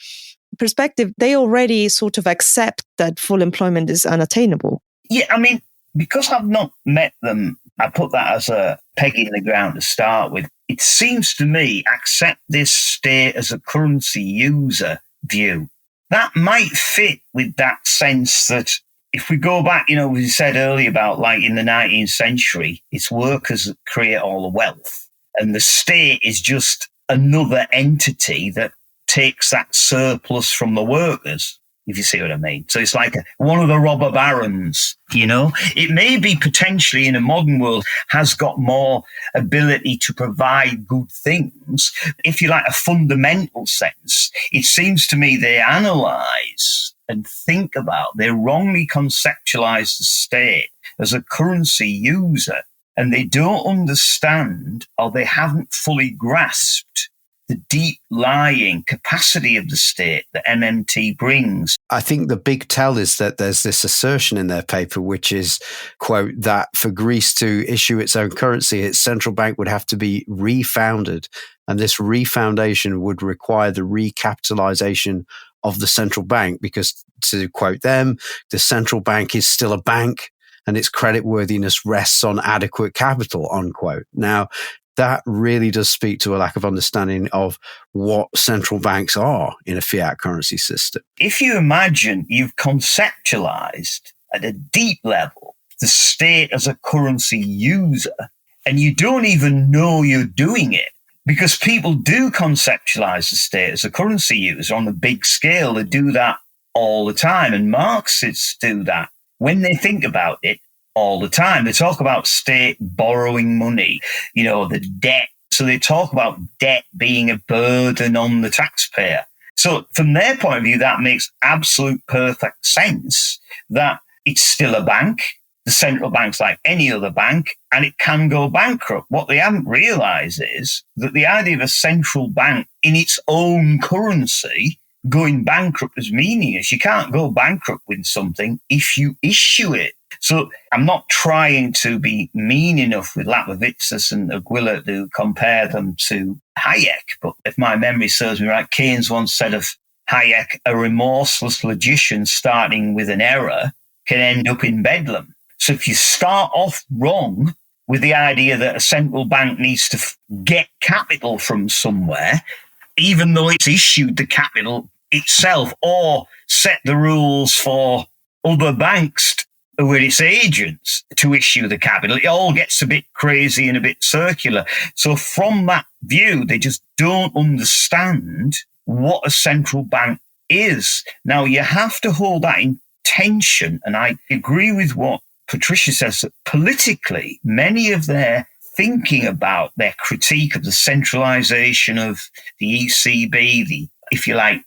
perspective, they already sort of accept that full employment is unattainable. Yeah, I mean, because I've not met them, I put that as a peg in the ground to start with. It seems to me, accept this state as a currency user view. That might fit with that sense that if we go back, we said earlier about like in the 19th century, it's workers that create all the wealth. And the state is just another entity that takes that surplus from the workers, if you see what I mean. So it's like one of the robber barons, It may be potentially in a modern world has got more ability to provide good things. If you like a fundamental sense, it seems to me they analyse and think about, they wrongly conceptualise the state as a currency user. And they don't understand, or they haven't fully grasped, the deep lying capacity of the state that MMT brings. I think the big tell is that there's this assertion in their paper, which is, quote, that for Greece to issue its own currency, its central bank would have to be refounded. And this refoundation would require the recapitalization of the central bank because, to quote them, the central bank is still a bank and its creditworthiness rests on adequate capital, unquote. Now, that really does speak to a lack of understanding of what central banks are in a fiat currency system. If you imagine you've conceptualized at a deep level the state as a currency user, and you don't even know you're doing it, because people do conceptualize the state as a currency user on a big scale. They do that all the time, and Marxists do that when they think about it all the time. They talk about state borrowing money, the debt. So they talk about debt being a burden on the taxpayer. So from their point of view, that makes absolute perfect sense that it's still a bank. The central bank's like any other bank, and it can go bankrupt. What they haven't realized is that the idea of a central bank in its own currency going bankrupt is meaningless. You can't go bankrupt with something if you issue it. So I'm not trying to be mean enough with Lapavitsas and Aguila to compare them to Hayek, but if my memory serves me right, Keynes once said of Hayek, a remorseless logician starting with an error can end up in bedlam. So if you start off wrong with the idea that a central bank needs to get capital from somewhere, even though it's issued the capital itself or set the rules for other banks who are its agents to issue the capital, it all gets a bit crazy and a bit circular. So from that view, they just don't understand what a central bank is. Now, you have to hold that in tension, and I agree with what Patricia says, that politically, many of their thinking about their critique of the centralization of the ECB, the, if you like,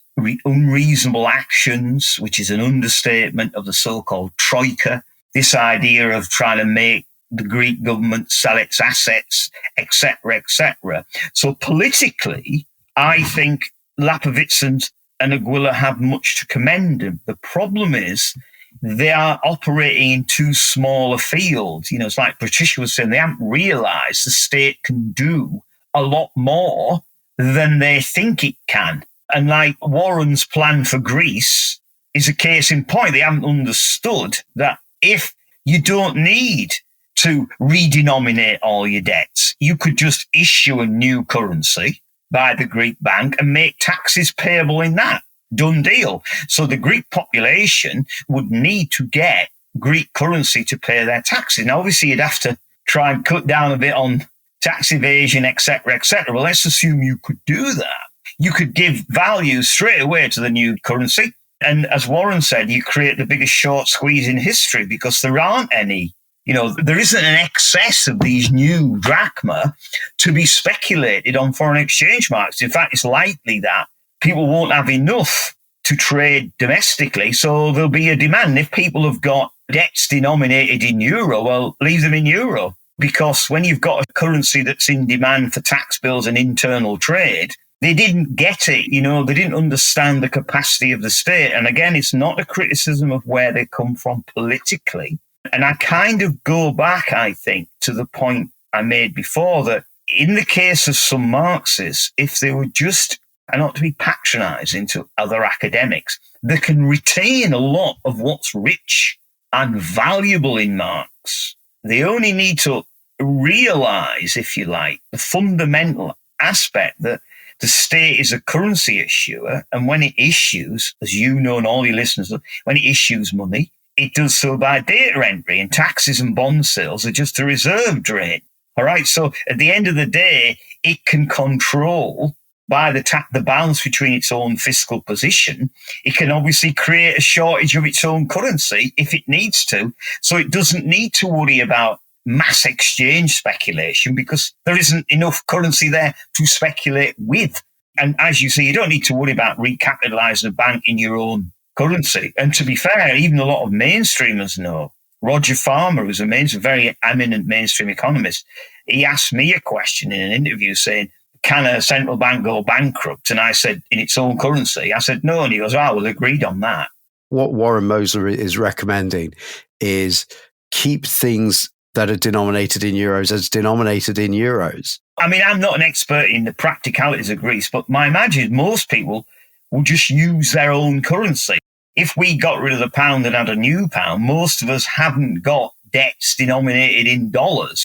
unreasonable actions, which is an understatement of the so-called troika, this idea of trying to make the Greek government sell its assets, etc., etc. So politically, I think Lapavitsas and Aguila have much to commend them. The problem is they are operating in too small a field. It's like Patricia was saying, they haven't realized the state can do a lot more than they think it can. And like Warren's plan for Greece is a case in point. They haven't understood that if you don't need to redenominate all your debts, you could just issue a new currency by the Greek bank and make taxes payable in that. Done deal. So the Greek population would need to get Greek currency to pay their taxes. Now, obviously, you'd have to try and cut down a bit on tax evasion, etc., etc. Well, let's assume you could do that. You could give value straight away to the new currency. And as Warren said, you create the biggest short squeeze in history because there aren't any, there isn't an excess of these new drachma to be speculated on foreign exchange markets. In fact, it's likely that people won't have enough to trade domestically, so there'll be a demand. If people have got debts denominated in euro, well, leave them in euro. Because when you've got a currency that's in demand for tax bills and internal trade, they didn't get it, they didn't understand the capacity of the state. And again, it's not a criticism of where they come from politically. And I kind of go back, I think, to the point I made before that in the case of some Marxists, if they were just, and not to be patronizing to other academics, they can retain a lot of what's rich and valuable in Marx. They only need to realize, if you like, the fundamental aspect that the state is a currency issuer, and when it issues, as you know and all your listeners know, when it issues money, it does so by data entry, and taxes and bond sales are just a reserve drain. All right, so at the end of the day, it can control by the balance between its own fiscal position. It can obviously create a shortage of its own currency if it needs to, so it doesn't need to worry about mass exchange speculation because there isn't enough currency there to speculate with. And as you say, you don't need to worry about recapitalizing a bank in your own currency. And to be fair, even a lot of mainstreamers know Roger Farmer, who's a very eminent mainstream economist, he asked me a question in an interview saying, can a central bank go bankrupt? And I said, in its own currency? I said, no. And he goes, we'll agreed on that. What Warren Mosler is recommending is keep things that are denominated in euros as denominated in euros. I mean, I'm not an expert in the practicalities of Greece, but my imagine most people will just use their own currency. If we got rid of the pound and had a new pound, most of us haven't got debts denominated in dollars.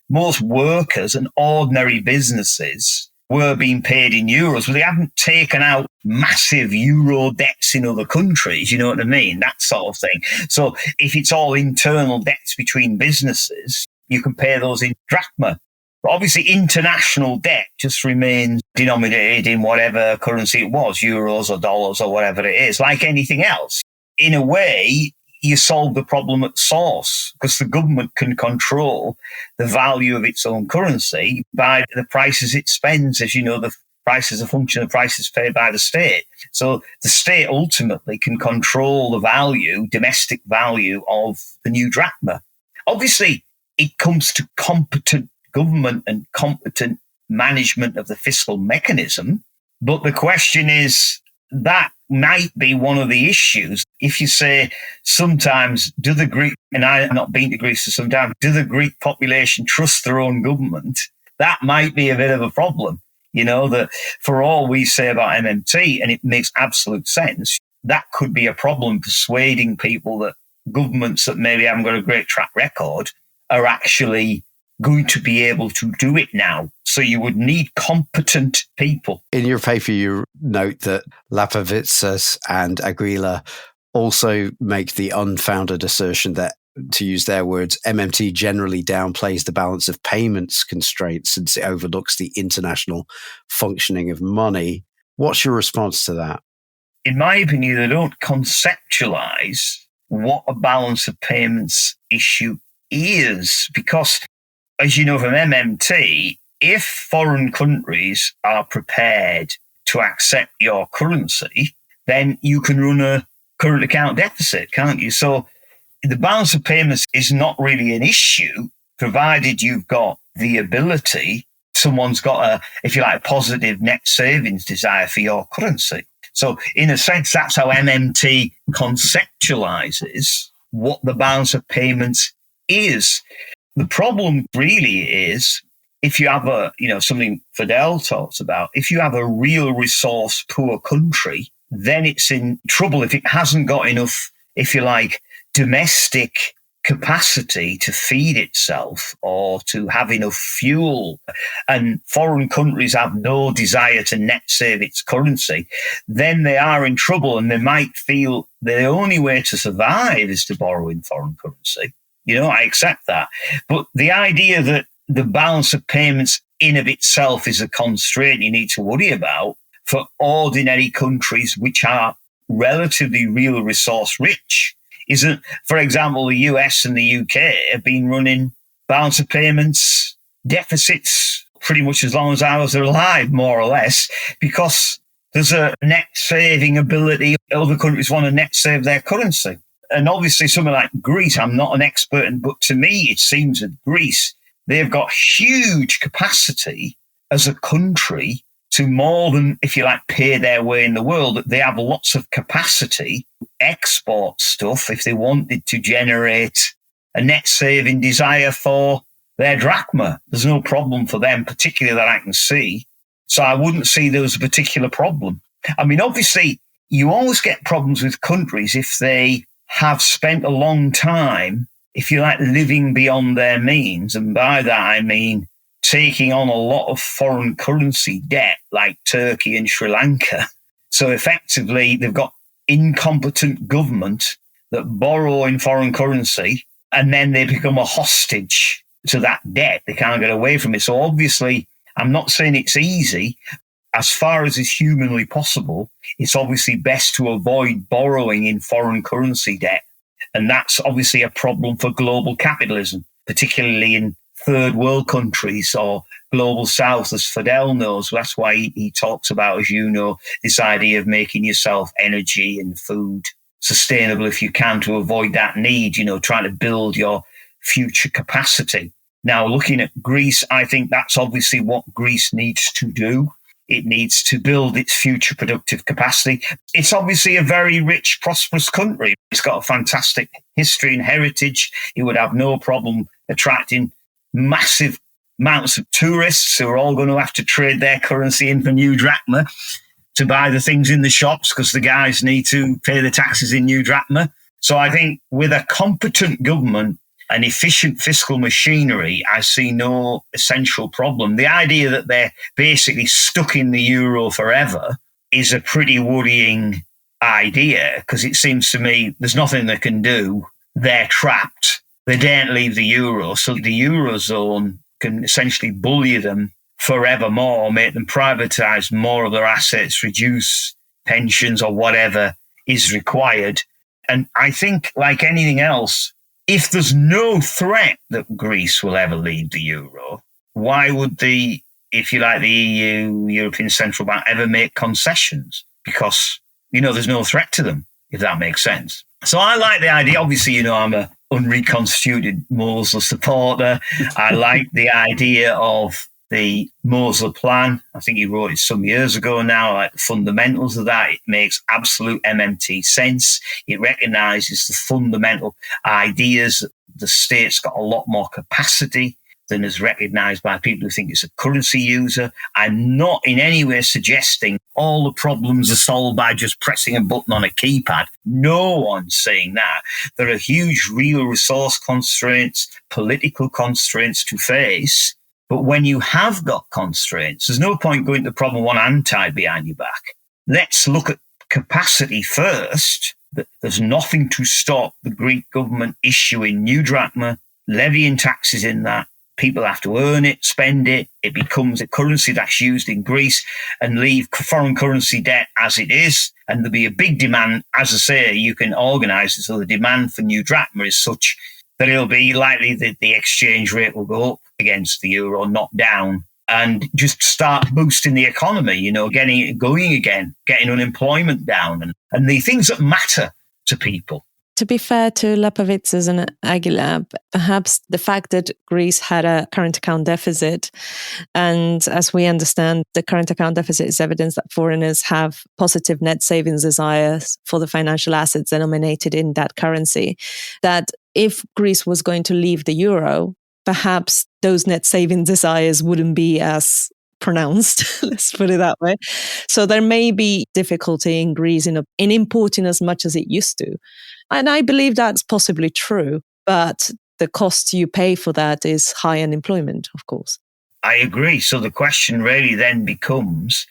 Most workers and ordinary businesses were being paid in euros, but they haven't taken out massive euro debts in other countries, you know what I mean? That sort of thing. So if it's all internal debts between businesses, you can pay those in drachma. But obviously international debt just remains denominated in whatever currency it was, euros or dollars or whatever it is, like anything else. In a way, you solve the problem at source because the government can control the value of its own currency by the prices it spends. As you know, the price is a function of prices paid by the state. So the state ultimately can control the value, domestic value of the new drachma. Obviously, it comes to competent government and competent management of the fiscal mechanism. But the question is, that might be one of the issues. If you say sometimes, do the Greek, and I've not been to Greece for some time, do the Greek population trust their own government? That might be a bit of a problem. You know, that for all we say about MMT, and it makes absolute sense, that could be a problem persuading people that governments that maybe haven't got a great track record are actually going to be able to do it now. So you would need competent people. In your paper, you note that Lapavitsas and Aguila also make the unfounded assertion that, to use their words, MMT generally downplays the balance of payments constraints since it overlooks the international functioning of money. What's your response to that? In my opinion, they don't conceptualize what a balance of payments issue is, because as you know from MMT, if foreign countries are prepared to accept your currency, then you can run a current account deficit, can't you? So the balance of payments is not really an issue, provided you've got the ability, someone's got a positive net savings desire for your currency. So in a sense, that's how MMT conceptualizes what the balance of payments is. The problem really is if you have something Fidel talks about, if you have a real resource poor country, then it's in trouble if it hasn't got enough, if you like, domestic capacity to feed itself or to have enough fuel, and foreign countries have no desire to net save its currency, then they are in trouble and they might feel the only way to survive is to borrow in foreign currency. You know, I accept that. But the idea that the balance of payments in of itself is a constraint you need to worry about for ordinary countries which are relatively real resource rich isn't, for example, the US and the UK have been running balance of payments deficits pretty much as long as ours are alive, more or less, because there's a net saving ability. Other countries want to net save their currency. And obviously something like Greece, I'm not an expert in, but to me it seems that Greece, they've got huge capacity as a country to more than, if you like, pay their way in the world. They have lots of capacity, export stuff, if they wanted to generate a net saving desire for their drachma. There's no problem for them, particularly that I can see. So I wouldn't see there was a particular problem. I mean, obviously, you always get problems with countries if they have spent a long time, if you like, living beyond their means. And by that, I mean taking on a lot of foreign currency debt like Turkey and Sri Lanka. So effectively, they've got incompetent government that borrow in foreign currency and then they become a hostage to that debt. They can't get away from it. So obviously, I'm not saying it's easy. As far as is humanly possible, it's obviously best to avoid borrowing in foreign currency debt. And that's obviously a problem for global capitalism, particularly in third world countries or global south, as Fidel knows. That's why he talks about, as you know, this idea of making yourself energy and food sustainable if you can to avoid that need, trying to build your future capacity. Now, looking at Greece, I think that's obviously what Greece needs to do. It needs to build its future productive capacity. It's obviously a very rich, prosperous country. It's got a fantastic history and heritage. It would have no problem attracting massive amounts of tourists who are all going to have to trade their currency in for new drachma to buy the things in the shops because the guys need to pay the taxes in new drachma. So I think with a competent government and efficient fiscal machinery, I see no essential problem. The idea that they're basically stuck in the euro forever is a pretty worrying idea because it seems to me there's nothing they can do. They're trapped. They daren't leave the euro. So the Eurozone can essentially bully them forevermore, make them privatise more of their assets, reduce pensions or whatever is required. And I think, like anything else, if there's no threat that Greece will ever leave the euro, why would the EU, European Central Bank, ever make concessions? Because, there's no threat to them, if that makes sense. So I like the idea. Obviously, I'm a unreconstituted Moslem supporter. I like the idea of the Moslem plan. I think he wrote it some years ago now. I like the fundamentals of that. It makes absolute MMT sense. It recognises the fundamental ideas that the state's got a lot more capacity than is recognised by people who think it's a currency user. I'm not in any way suggesting all the problems are solved by just pressing a button on a keypad. No one's saying that. There are huge real resource constraints, political constraints to face. But when you have got constraints, there's no point going to problem one hand tied behind your back. Let's look at capacity first. There's nothing to stop the Greek government issuing new drachma, levying taxes in that. People have to earn it, spend it. It becomes a currency that's used in Greece and leave foreign currency debt as it is. And there'll be a big demand. As I say, you can organise it so the demand for new drachma is such that it'll be likely that the exchange rate will go up against the euro, not down, and just start boosting the economy, getting it going again, getting unemployment down and the things that matter to people. To be fair to Lepovitzes and Aguilar, perhaps the fact that Greece had a current account deficit, and as we understand, the current account deficit is evidence that foreigners have positive net savings desires for the financial assets denominated in that currency, that if Greece was going to leave the euro, perhaps those net saving desires wouldn't be as pronounced, let's put it that way. So there may be difficulty in Greece in importing as much as it used to. And I believe that's possibly true, but the cost you pay for that is high unemployment, of course. I agree. So the question really then becomes,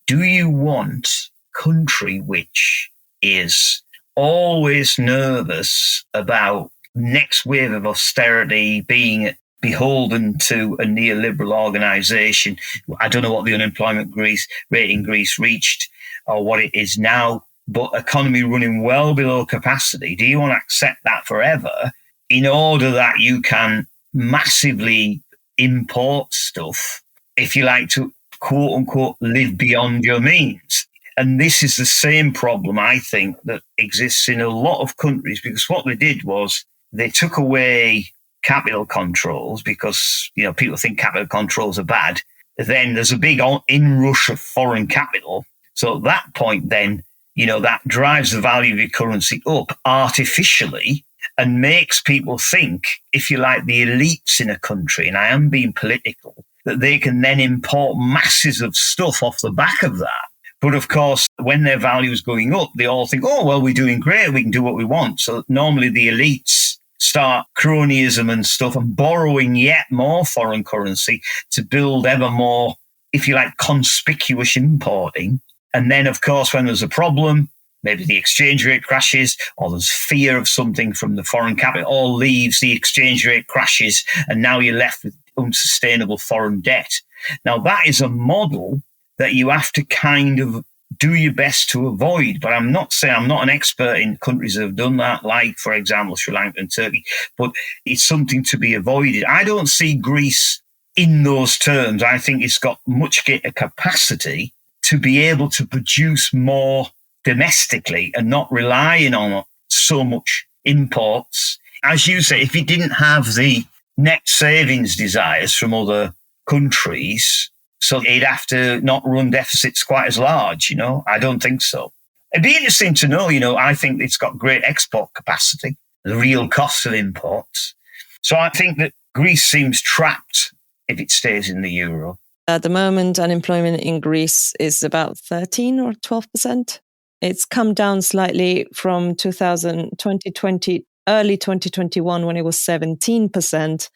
do you want a country which is always nervous about next wave of austerity, being beholden to a neoliberal organisation? I don't know what the unemployment rate in Greece reached or what it is now, but economy running well below capacity. Do you want to accept that forever in order that you can massively import stuff, if you like, to quote unquote live beyond your means? And this is the same problem, I think, that exists in a lot of countries, because what they did was they took away capital controls because, people think capital controls are bad. Then there's a big inrush of foreign capital. So at that point, then, that drives the value of your currency up artificially and makes people think, if you like, the elites in a country, and I am being political, that they can then import masses of stuff off the back of that. But of course, when their value is going up, they all think, oh, well, we're doing great. We can do what we want. So normally the elites start cronyism and stuff and borrowing yet more foreign currency to build ever more, if you like, conspicuous importing. And then, of course, when there's a problem, maybe the exchange rate crashes or there's fear of something from the foreign capital, all leaves, the exchange rate crashes, and now you're left with unsustainable foreign debt. Now, that is a model that you have to kind of do your best to avoid. But I'm not an expert in countries that have done that, like, for example, Sri Lanka and Turkey, but it's something to be avoided. I don't see Greece in those terms. I think it's got much greater capacity to be able to produce more domestically and not relying on so much imports. As you say, if he didn't have the net savings desires from other countries, so he'd have to not run deficits quite as large, I don't think so. It'd be interesting to know, I think it's got great export capacity, the real cost of imports. So I think that Greece seems trapped if it stays in the euro. At the moment, unemployment in Greece is about 13 or 12%. It's come down slightly from 2020, early 2021, when it was 17%.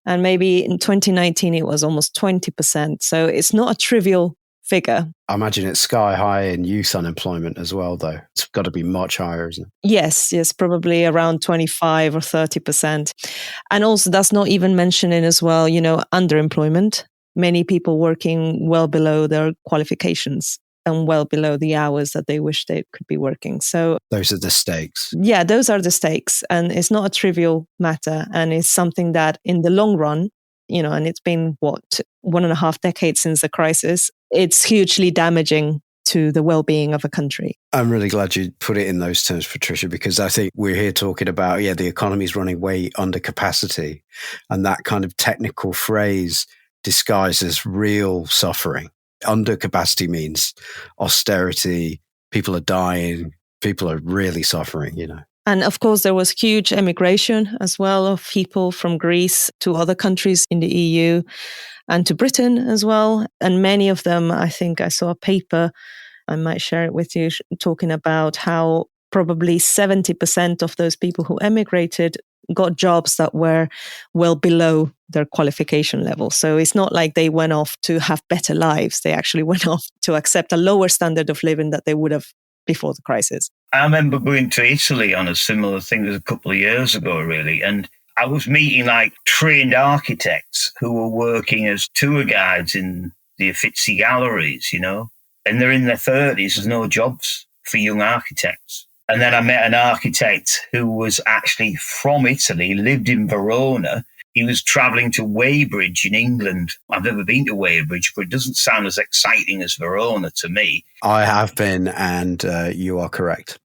And maybe in 2019, it was almost 20%. So it's not a trivial figure. I imagine it's sky high in youth unemployment as well, though. It's got to be much higher, isn't it? Yes, probably around 25 or 30%. And also, that's not even mentioning as well, underemployment. Many people working well below their qualifications and well below the hours that they wish they could be working. So those are the stakes. Yeah, those are the stakes. And it's not a trivial matter. And it's something that in the long run, and it's been 1.5 decades since the crisis, it's hugely damaging to the well-being of a country. I'm really glad you put it in those terms, Patricia, because I think we're here talking about, the economy is running way under capacity. And that kind of technical phrase disguises real suffering. Under capacity means austerity, people are dying, people are really suffering, And of course, there was huge emigration as well of people from Greece to other countries in the EU and to Britain as well. And many of them, I think I saw a paper, I might share it with you, talking about how probably 70% of those people who emigrated got jobs that were well below their qualification level. So it's not like they went off to have better lives. They actually went off to accept a lower standard of living that they would have before the crisis. I remember going to Italy on a similar thing a couple of years ago, really. And I was meeting trained architects who were working as tour guides in the Uffizi galleries, and they're in their 30s. There's no jobs for young architects. And then I met an architect who was actually from Italy, lived in Verona. He was travelling to Weybridge in England. I've never been to Weybridge, but it doesn't sound as exciting as Verona to me. I have been, and you are correct.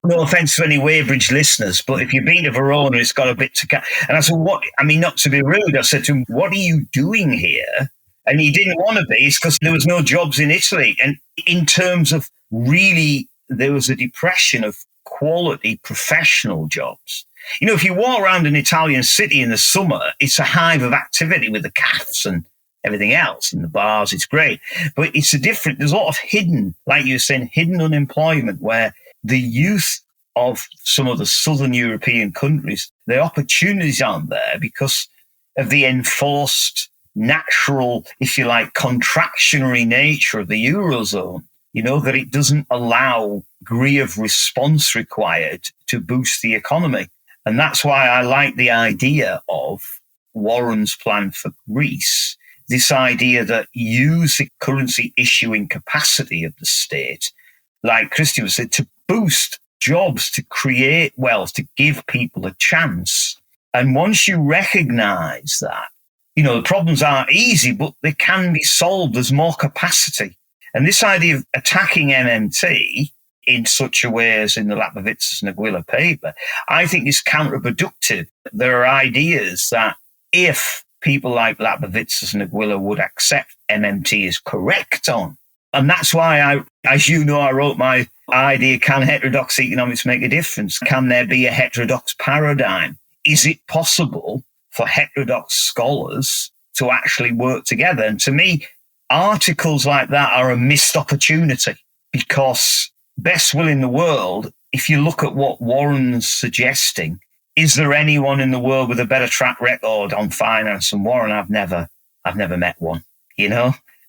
No offence to any Weybridge listeners, but if you've been to Verona, it's got a bit to... And I said, not to be rude, I said to him, what are you doing here? And he didn't want to be. It's because there was no jobs in Italy. And in terms of really, there was a depression of quality professional jobs. If you walk around an Italian city in the summer, it's a hive of activity with the cafes and everything else and the bars. It's great. But there's a lot of hidden, like you were saying, hidden unemployment where the youth of some of the southern European countries, the opportunities aren't there because of the enforced natural, if you like, contractionary nature of the Eurozone. That it doesn't allow degree of response required to boost the economy. And that's why I like the idea of Warren's plan for Greece, this idea that use the currency issuing capacity of the state, like Christian said, to boost jobs, to create wealth, to give people a chance. And once you recognize that, the problems aren't easy, but they can be solved. There's more capacity. And this idea of attacking MMT in such a way as in the Lapavitsas and Aguila paper, I think is counterproductive. There are ideas that if people like Lapavitsas and Aguila would accept MMT is correct on, and that's why I wrote my idea, can heterodox economics make a difference? Can there be a heterodox paradigm? Is it possible for heterodox scholars to actually work together? And to me, articles like that are a missed opportunity because best will in the world, if you look at what Warren's suggesting, is there anyone in the world with a better track record on finance than Warren? I've never met one,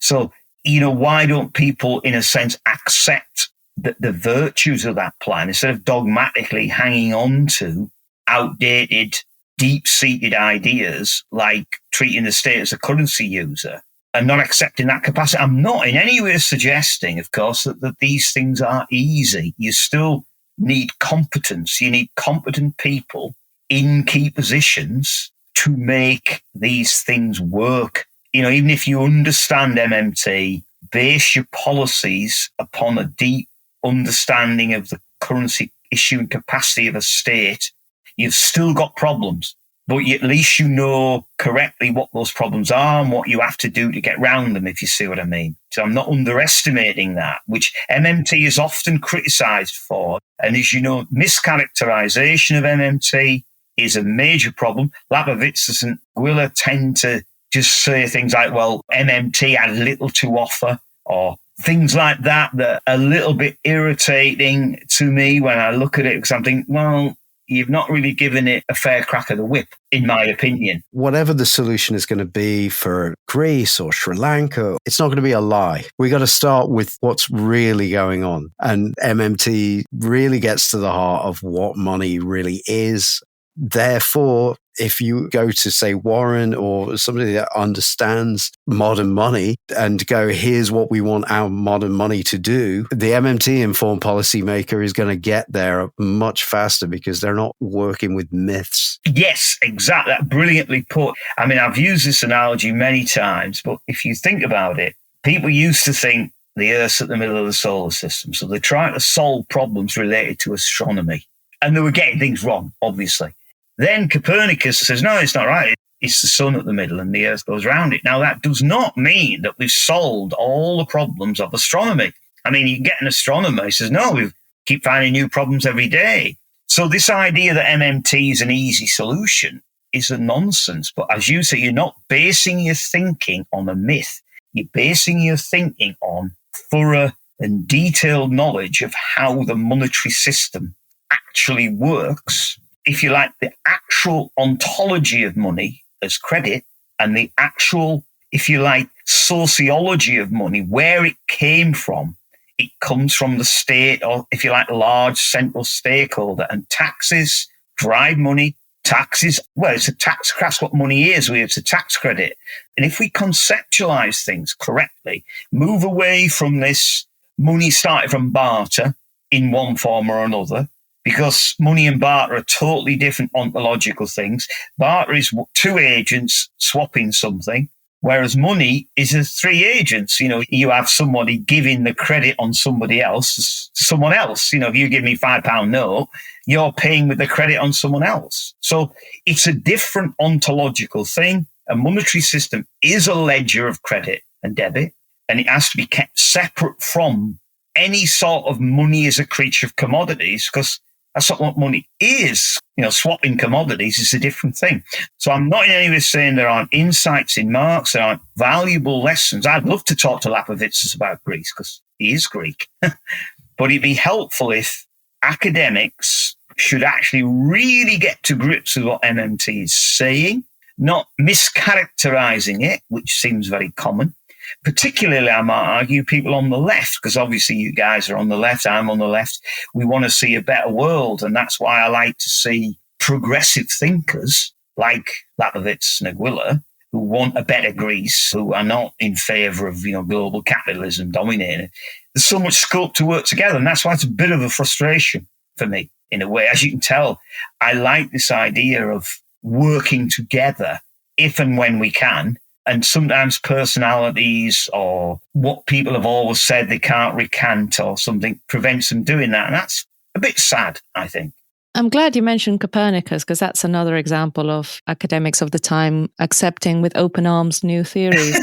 So, why don't people, in a sense, accept the virtues of that plan instead of dogmatically hanging on to outdated, deep-seated ideas like treating the state as a currency user and not accepting that capacity? I'm not in any way suggesting, of course, that these things are easy. You still need competence. You need competent people in key positions to make these things work. Even if you understand MMT, base your policies upon a deep understanding of the currency issuing capacity of a state, you've still got problems. But at least you know correctly what those problems are and what you have to do to get round them, if you see what I mean. So I'm not underestimating that, which MMT is often criticised for. And as you know, mischaracterisation of MMT is a major problem. Lapavitsas and Gwiller tend to just say things like, well, MMT had little to offer, or things like that are a little bit irritating to me when I look at it, because I'm thinking, well, you've not really given it a fair crack of the whip, in my opinion. Whatever the solution is going to be for Greece or Sri Lanka, it's not going to be a lie. We got to start with what's really going on. And MMT really gets to the heart of what money really is. Therefore, if you go to, say, Warren or somebody that understands modern money and go, here's what we want our modern money to do, the MMT-informed policymaker is going to get there much faster because they're not working with myths. Yes, exactly. Brilliantly put. I mean, I've used this analogy many times, but if you think about it, people used to think the Earth's at the middle of the solar system. So they're trying to solve problems related to astronomy. And they were getting things wrong, obviously. Then Copernicus says, no, it's not right. It's the sun at the middle and the Earth goes around it. Now, that does not mean that we've solved all the problems of astronomy. I mean, you can get an astronomer who says, no, we keep finding new problems every day. So this idea that MMT is an easy solution is a nonsense. But as you say, you're not basing your thinking on a myth. You're basing your thinking on thorough and detailed knowledge of how the monetary system actually works. If you like, the actual ontology of money as credit and the actual, if you like, sociology of money, where it came from. It comes from the state, or if you like, large central stakeholder. And taxes drive money. Taxes, well, it's a tax. That's what money is. It's a tax credit. And if we conceptualize things correctly, move away from this money started from barter in one form or another, because money and barter are totally different ontological things. Barter is two agents swapping something, whereas money is three agents. You know, you have somebody giving the credit on somebody else, someone else. You know, if you give me £5 note, you're paying with the credit on someone else. So it's a different ontological thing. A monetary system is a ledger of credit and debit, and it has to be kept separate from any sort of money as a creature of commodities, because that's not what money is. You know, swapping commodities is a different thing. So I'm not in any way saying there aren't insights in Marx, there aren't valuable lessons. I'd love to talk to Lapavitsas about Greece because he is Greek. But it'd be helpful if academics should actually really get to grips with what MMT is saying, not mischaracterizing it, which seems very common. Particularly, I might argue, people on the left, because obviously you guys are on the left, I'm on the left. We want to see a better world. And that's why I like to see progressive thinkers like Lapavitsas and Gwiller, who want a better Greece, who are not in favor of, global capitalism dominating it. There's so much scope to work together. And that's why it's a bit of a frustration for me, in a way. As you can tell, I like this idea of working together if and when we can. And sometimes personalities or what people have always said they can't recant or something prevents them doing that. And that's a bit sad, I think. I'm glad you mentioned Copernicus, because that's another example of academics of the time accepting with open arms new theories.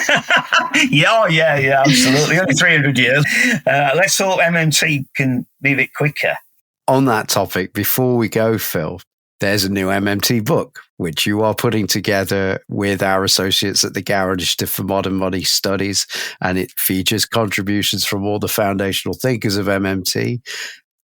Yeah, absolutely. Only 300 years. Let's hope MMT can be a bit quicker. On that topic, before we go, Phil, there's a new MMT book, which you are putting together with our associates at the Gower Initiative for Modern Money Studies, and it features contributions from all the foundational thinkers of MMT.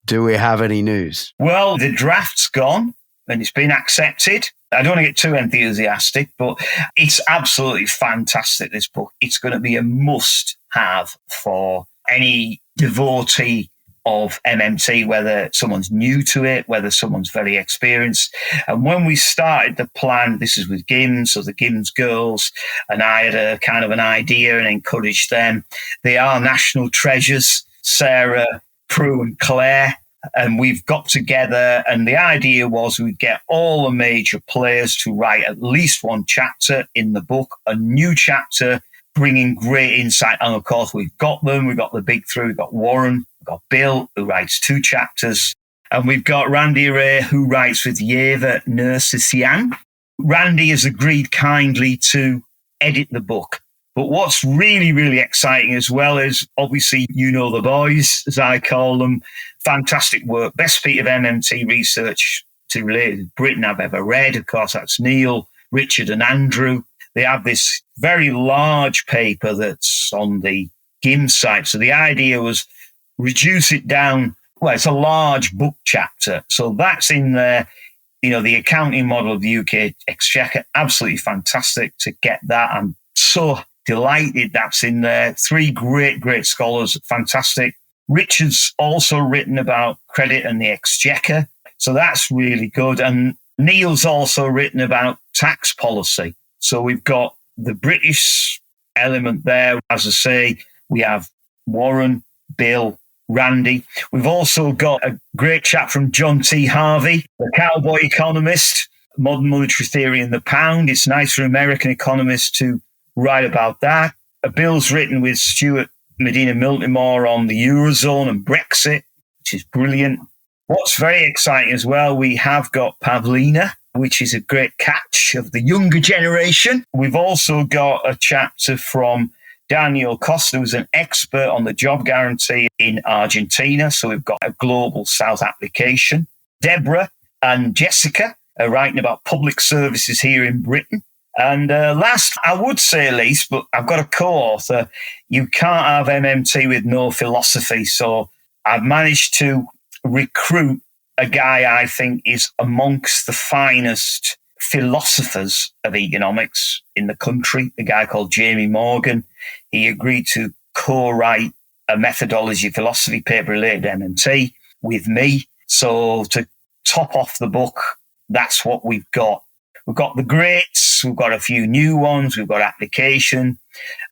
Do we have any news? Well, the draft's gone and it's been accepted. I don't want to get too enthusiastic, but it's absolutely fantastic, this book. It's going to be a must-have for any devotee of MMT, whether someone's new to it, whether someone's very experienced. And when we started the plan, this is with GIMS, or the GIMS girls, and I had a kind of an idea and encouraged them. They are national treasures, Sarah, Prue and Claire, and we've got together, and the idea was we'd get all the major players to write at least one chapter in the book, a new chapter, bringing great insight. And of course, we've got them. We've got the big three. We've got Warren, We've got Bill, who writes 2 chapters. And we've got Randy Ray, who writes with Yeva Nersisian. Randy has agreed kindly to edit the book. But what's really, really exciting as well is, obviously, you know the boys, as I call them. Fantastic work. Best piece of MMT research to relate to Britain I've ever read. Of course, that's Neil, Richard and Andrew. They have this very large paper that's on the GIM site. So the idea was reduce it down. Well, it's a large book chapter. So that's in there. You know, the accounting model of the UK Exchequer, absolutely fantastic to get that. I'm so delighted that's in there. 3 great scholars, fantastic. Richard's also written about credit and the Exchequer. So that's really good. And Neil's also written about tax policy. So we've got the British element there. As I say, we have Warren, Bill, Randy. We've also got a great chap from John T. Harvey, the cowboy economist, modern monetary theory and the pound. It's nice for American economists to write about that. A Bill's written with Stuart Medina Miltimore on the Eurozone and Brexit, which is brilliant. What's very exciting as well, we have got Pavlina, which is a great catch of the younger generation. We've also got a chapter from Daniel Costa, who's an expert on the job guarantee in Argentina. So we've got a global South application. Deborah and Jessica are writing about public services here in Britain. And last, I would say least, but I've got a co-author. You can't have MMT with no philosophy. So I've managed to recruit a guy I think is amongst the finest philosophers of economics in the country, a guy called Jamie Morgan. He agreed to co-write a methodology philosophy paper related to MMT with me. So to top off the book, that's what we've got. We've got the greats, we've got a few new ones, we've got application.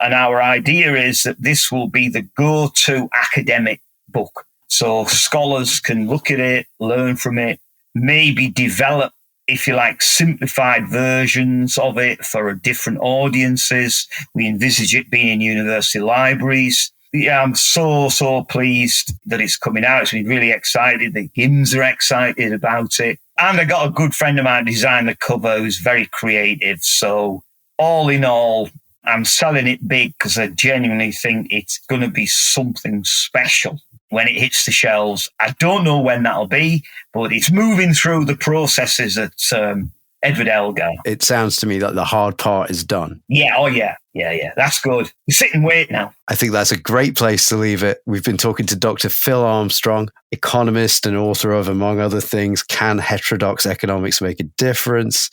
And our idea is that this will be the go-to academic book. So scholars can look at it, learn from it, maybe develop, if you like, simplified versions of it for different audiences. We envisage it being in university libraries. Yeah, I'm so pleased that it's coming out. It's been really excited. The GIMS are excited about it. And I got a good friend of mine design the cover who's very creative. So all in all, I'm selling it big because I genuinely think it's going to be something special when it hits the shelves. I don't know when that'll be, but it's moving through the processes at Edward Elgar. It sounds to me like the hard part is done. Yeah, oh yeah. That's good. You sit and wait now. I think that's a great place to leave it. We've been talking to Dr. Phil Armstrong, economist and author of, among other things, Can Heterodox Economics Make a Difference?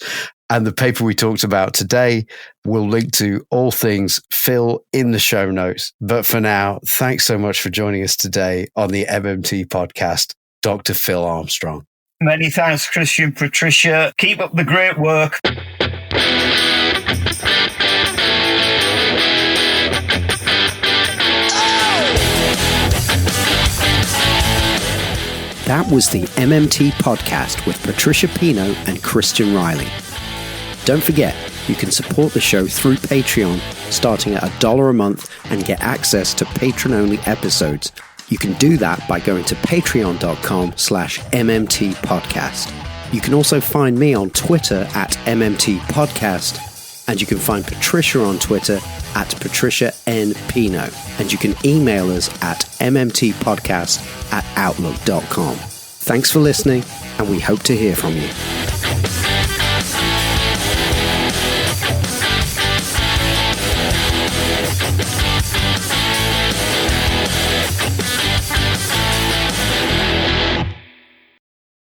And the paper we talked about today, we'll link to all things Phil in the show notes. But for now, thanks so much for joining us today on the MMT podcast, Dr. Phil Armstrong. Many thanks, Christian, Patricia. Keep up the great work. That was the MMT podcast with Patricia Pino and Christian Riley. Don't forget, you can support the show through Patreon, starting at $1 a month and get access to patron-only episodes. You can do that by going to patreon.com/MMT podcast. You can also find me on Twitter at MMT podcast, and you can find Patricia on Twitter at Patricia N. Pino, and you can email us at mmtpodcast@outlook.com. Thanks for listening, and we hope to hear from you.